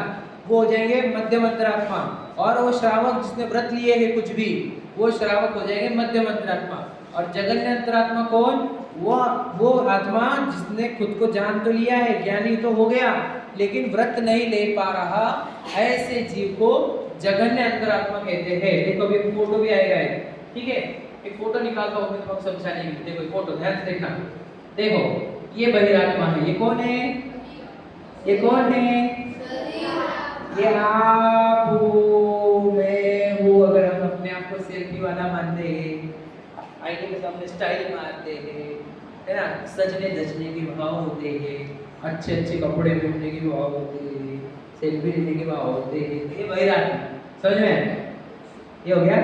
वो हो जाएंगे मध्यम अंतरात्मा। और वो श्रावक जिसने व्रत लिए हैं कुछ भी, वो श्रावक हो जाएंगे मध्यम अंतरात्मा। और जगन्य अंतरात्मा कौन? वो आत्मा जिसने खुद को जान तो लिया है, ज्ञानी तो हो गया, लेकिन व्रत नहीं ले पा रहा, ऐसे जीव को जगन्य अंतरात्मा कहते हैं। देखो अभी फोटो भी आएगा, ठीक है, एक फोटो निकालता हूँ मैं तुमको समझाने के लिए। देखो एक फोटो ध्यान से देखना। देखो ये बहिरात्मा है, ये कौन है? ये कौन है? ये आप हो, मैं हूँ। अगर हम अपने आप को सेल्फी वाला मानते हैं, आईने के सामने स्टाइल मारते हैं, है ना, सजने धजने के भाव होते हैं, अच्छे अच्छे कपड़े पहनने के भाव होते हैं, सेल्फी लेने के भाव होते हैं, ये बहिरात्मा। समझ में? ये हो गया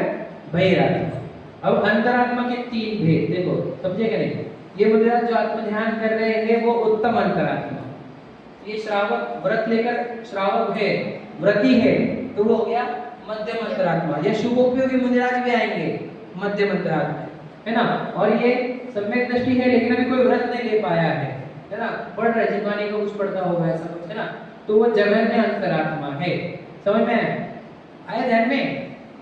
बहिरात्मा। अब अंतरात्मा के तीन भेद देखो, समझे क्या नहीं? ये मुनिराज जो आत्म ध्यान कर रहे हैं वो उत्तम अंतरात्मा। ये श्रावक व्रत लेकर श्रावक है, व्रती है, तो वो हो गया मध्यम अंतरात्मा। या शुभोपयोगी मुनिराज भी आएंगे, मध्यम अंतरात्मा, है ना। और ये सम्यक दृष्टि है लेकिन अभी कोई व्रत नहीं ले पाया है ना, पढ़ रहे, जिनवानी को कुछ पढ़ता होगा ऐसा कुछ, है ना, तो वो जगन्य अंतरात्मा है। समझ में आया? ध्यान में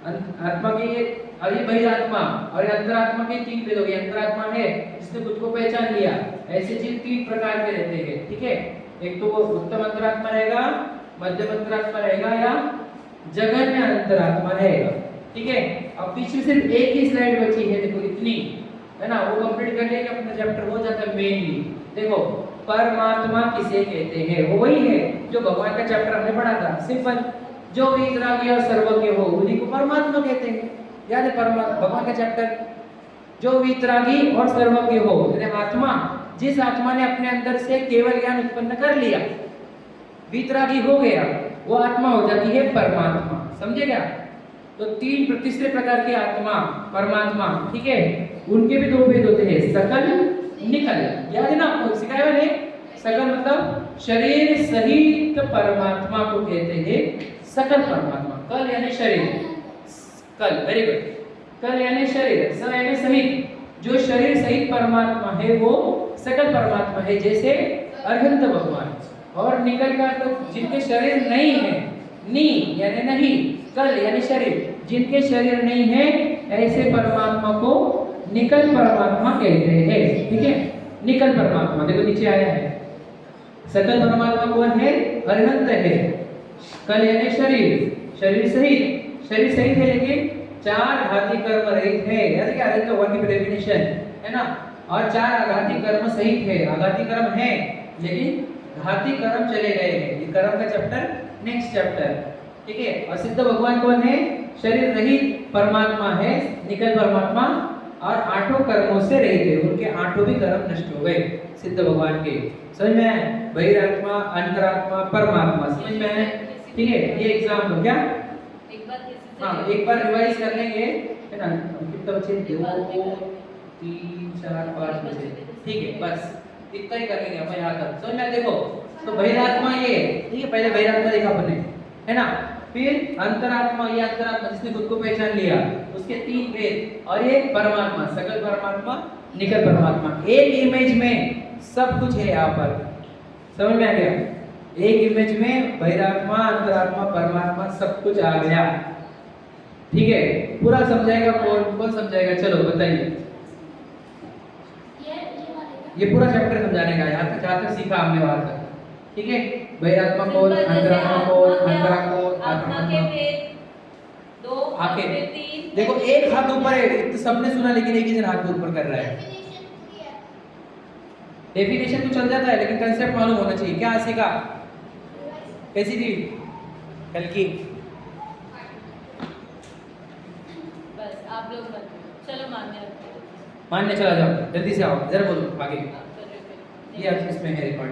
आत्मा के ये, और ये बहिरात्मा और ये अंतरात्मा के तीन भेद हो गए। अंतरात्मा है जिसने खुद को पहचान लिया, ऐसे जीव तीन प्रकार के रहते हैं, ठीक है। एक तो वो उत्तम अंतरात्मा रहेगा, मध्यम अंतरात्मा रहेगा, या जगन्य अंतरात्मा रहेगा, ठीक है। अब पीछे सिर्फ एक ही स्लाइड बची है, देखो इतनी, है ना, वो कंप्लीट कर लिया कि अपना चैप्टर हो जाता है मेनली। देखो परमात्मा किसे कहते हैं? वो वही है जो भगवान का चैप्टर हमने पढ़ा था, सिंपल, जो वीतरागी और सर्वज्ञ हो उन्हीं को परमात्मा कहते हैं। याद है भगवान का चैप्टर, जो वीतरागी और सर्वज्ञ हो, यानी आत्मा, जिस आत्मा ने अपने अंदर से केवल ज्ञान उत्पन्न कर लिया, वीतरागी हो गया, वो आत्मा हो जाती है परमात्मा। समझे क्या? तो तीसरे प्रकार की आत्मा परमात्मा, ठीक है, उनके भी दो भेद होते हैं, सकल निकल। याद है ना आपको, सिखाया मैंने? सकल मतलब शरीर सहित परमात्मा को कहते हैं सकल परमात्मा। कल यानी शरीर, कल, वेरी गुड, कल यानी शरीर, स यानी सहित, जो शरीर सहित परमात्मा है वो सकल परमात्मा है, जैसे अरहंत भगवान। और निकल का तो जिनके शरीर नहीं है, नी यानी नहीं, कल यानी शरीर, जिनके शरीर नहीं है ऐसे परमात्मा को निकल परमात्मा कहते हैं, ठीक है। निकल परमात्मा देखो नीचे आया है। सकल परमात्मा कौन है? अरहंत है। कल यानी शरीर, शरीर सहित है लेकिन चार घाती कर्म रहित है। यानी कि अरहंत भगवान की डेफिनेशन है ना। और चार आघाती कर्म सहित है, आघाती कर्म है लेकिन घाती कर्म चले गए हैं। ये कर्म का चैप्टर नेक्स्ट चैप्टर, ठीक है। और सिद्ध भगवान कौन है? शरीर रहित परमात्मा है, निकल परमात्मा, और आठों कर्मों से रहित है, उनके आठों भी कर्म नष्ट हो गए सिद्ध भगवान के। समझ में आया? बहिरात्मा, अंतरात्मा, परमात्मा, समझ में आया? ठीक है, ये एग्जाम हो गया। एक बार रिवाइज कर लेंगे, है ना। कितना बचे? 2 3 4 5 बचे, ठीक है, बस इतना ही कर लेंगे अपन यहाँ तक। समझ में? देखो तो बहिरात्मा ये, ठीक है, पहले बहिरात्मा देखा अपने, है ना। फिर अंतरात्मा, ये अंतरात्मा जिसने खुद को पहचान लिया, उसके तीन भेद, और ये परमात्मा, सकल परमात्मा, निकल परमात्मा। एक इमेज में सब कुछ है यहाँ पर। समझ में आ गया? एक इमेज में बहिरात्मा, अंतरात्मा, परमात्मा सब कुछ आ गया, ठीक है। पूरा समझाएगा कौन समझाएगा? चलो बताइए। ये पूरा चैप्टर समझाने का, यहाँ तक जहाँ तक सीखा हमने वहाँ तक, ठीक है। बहिरात्मा को, अंतरात्मा को, अंतरा को, आत्मा के भेद, 2 आके 3। देखो एक हाथ ऊपर है, तो सबने सुना लेकिन एक ही जन हाथ ऊपर कर रहा है। डेफिनेशन तो चल जाता है लेकिन कंसेप्ट मालूम होना चाहिए। क्या सीखा? कैसी थी कल की? बस आप लोग चलो मान्य रखते हैं। मानने चला जाओ, जल्दी से आओ, इधर बोलो आगे। ये आप इसमें है रिकॉर्ड,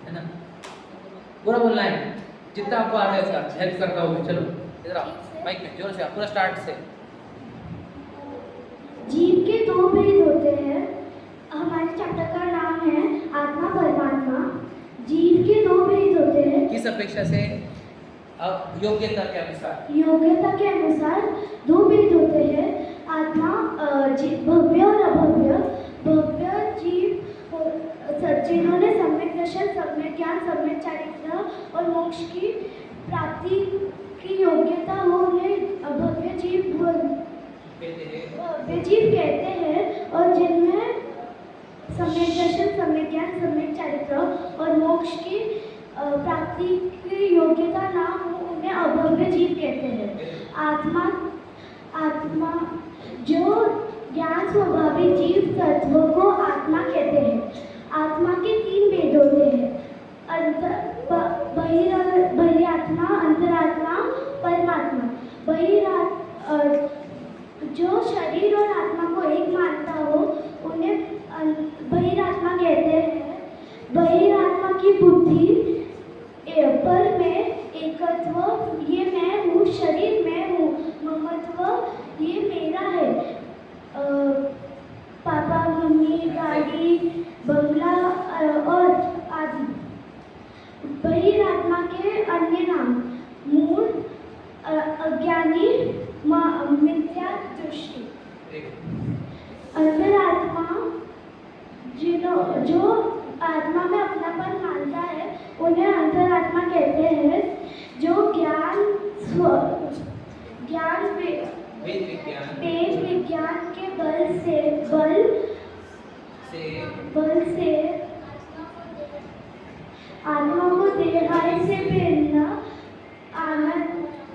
है ना? पूरा बोलना है, जितना आपको आता है उसका हेल्प करता हूँ। चलो इधर आओ, माइक में जोर से आओ, पूरा स्टार्ट से। जीव के दो भेद होते हैं। हमारे चैप्टर का नाम है आत्मा परमात्मा। जीव के दो भेद होते हैं। किस अपेक्षा से? अब योग्यता के अनुसार। योग्यता के अनुसार दो भेद होते हैं। आत्मा भव्य और अभव्य। भव्य जीव जिन्होंने सम्यक दर्शन, सम्यक ज्ञान, सम्यक चारित्र और मोक्ष की प्राप्ति की योग्यता हो, उन्हें भव्य जीव कहते हैं। और जिनमें सम्यक दर्शन, सम्यक ज्ञान, सम्यक चारित्र और मोक्ष की प्राप्ति की योग्यता ना हो, उन्हें अभव्य जीव कहते हैं। आत्मा जो ज्ञान स्वभावी जीव तत्व को आत्मा कहते हैं। आत्मा के तीन भेद होते हैं, बहिरात्मा, अंतरात्मा, परमात्मा। जो शरीर और आत्मा को एक मानता हो, उन्हें बहिरात्मा कहते हैं। बहिरात्मा की बुद्धि पर में एकत्व, ये मैं हूँ, शरीर मैं हूँ, महत्व ये मेरा है, पापा मम्मी गाड़ी बंगला और आदि। बहिरात्मा के अन्य नाम मूल, अज्ञानी, मिथ्या दृष्टि। अंतरात्मा जो आत्मा में अपनापन मानता है, उन्हें अंतरात्मा कहते हैं। जो वेद विज्ञान के बल से आत्मा को देहाय से भिन्न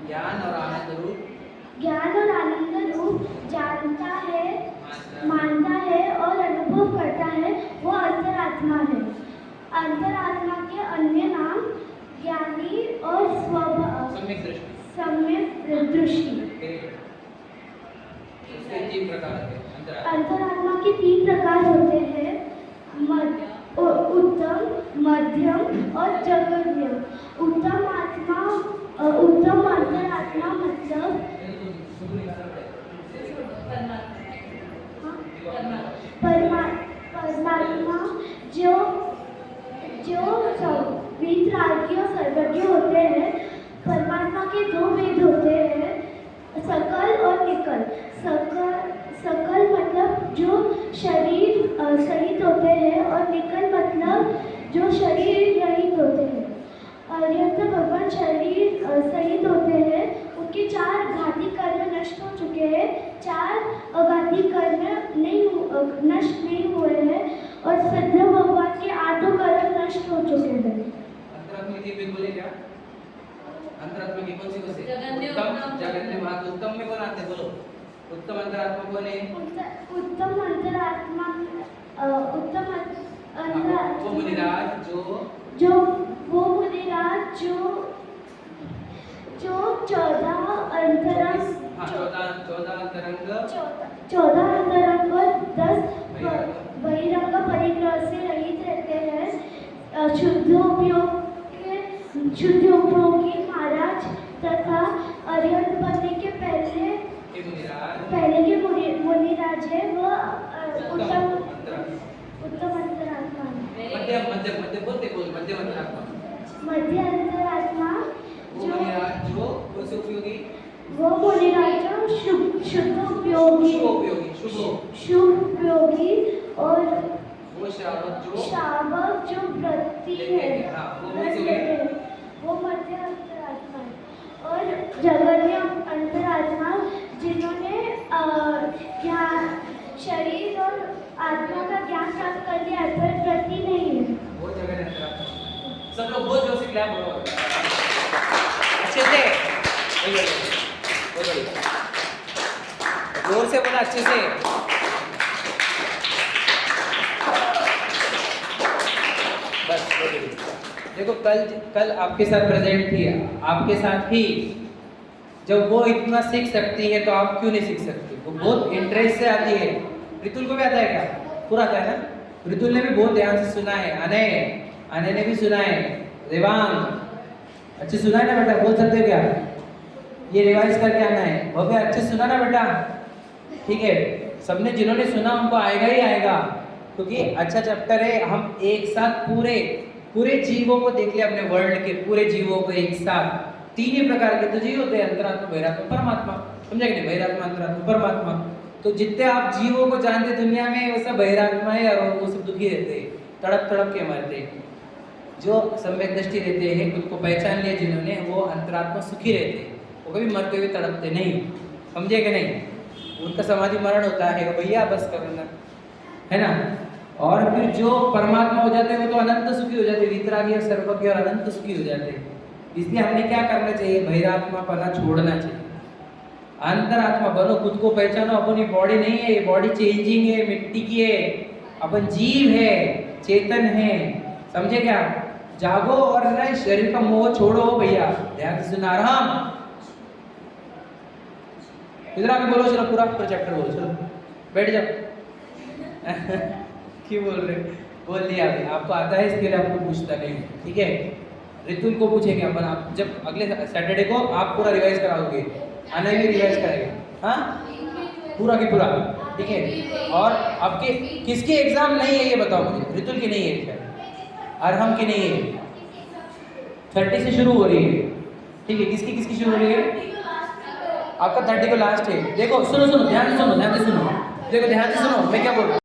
ज्ञान और आनंद रूप जानता है, मानता है और अनुभव करता है, वो अंतरात्मा है। अंतरात्मा के अन्य नाम ज्ञानी और सम्यक दृष्टि। अंतरात्मा के तीन प्रकार होते हैं, उत्तम, मध्यम और जगन्य। उत्तम अंतरात्मा मतलब परमात्मा जो वीतरागी और सर्वज्ञ होते हैं। परमात्मा के दो भेद होते हैं, सकल और निकल। सकल मतलब जो शरीर सहित होते हैं, और निकल मतलब जो शरीर रहित होते हैं। अर्यंत भगवान शरीर सहित होते हैं, उनके 4 घाती कर्म नष्ट हो चुके हैं, 4 अघाती कर्म नष्ट नहीं हुए हैं, और सिद्ध भगवान के 8 कर्म नष्ट हो चुके हैं। अंतरात्मा की भेद बोले क्या? अंतरात्मा की कौन सी? जगन्य, जगन्य। उत्तम में कौन आते? बोलो, उत्तम अंतरात्मा कौन है? उत्तम अंतरात्मा वो मुनिराज जो 14 अंतरंग, 14 अंतरंग और 10 बहिरंग परिग्रह से रहित रहते हैं। शुद्धोपयोगी महाराज तथा अरिहंत बनने के पहले के मुनिराज है, वह उत्तम अंतरात्मा है। मध्य अंतरात्मा वो मुनिराज जो शुभ उपयोगी और श्रावक जो वृत्ति है, वो मध्य अंतरात्मा है। और जगन्य अंतरात्मा जिन्होंने शरीर और आत्मा का ज्ञान प्राप्त कर लिया है, पर वृत्ति नहीं है, वो जगन्य अंतरात्मा। सब लोग बहुत जोर से क्लैप करो, अच्छे से जोर से बोला, अच्छे से। बस देखो, कल आपके साथ प्रेजेंट थी, आपके साथ ही जब वो इतना सीख सकती है तो आप क्यों नहीं सीख सकते? वो बहुत इंटरेस्ट से आती है, रितुल को भी आता है क्या? पूरा आता है ना? रितुल ने भी बहुत ध्यान से सुना है, अने ने भी सुना है, देवांग अच्छे सुना है ना बेटा? बोल सकते हो क्या? ये रिवाइज करके आना है। भव्य अच्छे सुना ना बेटा? ठीक है, सबने जिन्होंने सुना उनको आएगा ही आएगा, क्योंकि अच्छा चैप्टर है। हम एक साथ पूरे जीवों को देख लिया, अपने वर्ल्ड के पूरे जीवों को एक साथ। तीन ही प्रकार के तो जीव होते हैं, अंतरात्मा, बहिरात्मा, परमात्मा। समझे कि नहीं? बहिरात्मा, अंतरात्मा, परमात्मा। तो जितने आप जीवों को जानते दुनिया में, वो सब बहिरात्मा है और वो सब दुखी रहते हैं, तड़प तड़प के मरते हैं। जो सम्यक दृष्टि रहते हैं, खुद को पहचान लिया जिन्होंने, वो अंतरात्मा सुखी रहते हैं, वो कभी मरते हुए तड़पते नहीं। समझे कि नहीं? उनका समाधि मरण होता है, भैया बस करो ना, है ना? और फिर जो परमात्मा हो जाते हैं वो तो अनंत सुखी हो जाते हैं, वितरागी और सर्वज्ञ और अनंत सुखी हो जाते हैं। इसलिए हमने क्या करना चाहिए? बहिरात्मा पना छोड़ना चाहिए, अंतरात्मा बनो, खुद को पहचानो। अपनी बॉडी नहीं है, ये बॉडी चेंजिंग है, मिट्टी की है, अपन जीव है, चेतन है। समझे क्या? जागो और नए शरीर का मोह छोड़ो भैया। ध्यान से सुना रहा हूं, इधर आके बोलो, चलो पूरा चैप्टर बोलो, चलो बैठ जाओ। क्यों बोल रहे? बोल दिया अभी, आपको आता है, इसके लिए आपको पूछता नहीं, ठीक है? रितुल को पूछेंगे अपन, आप जब अगले सैटरडे को आप पूरा रिवाइज कराओगे, आना भी रिवाइज करेगा, हाँ पूरा की पूरा, ठीक है? और आपके किसकी एग्जाम नहीं है ये बताओ मुझे? रितुल की नहीं है, अरहम की नहीं है, 30 से शुरू हो रही है, ठीक है? किसकी किसकी शुरू हो रही है? आपका 30 को लास्ट है। देखो सुनो, ध्यान से सुनो, देखो ध्यान से सुनो, मैं क्या बोल रहा हूँ।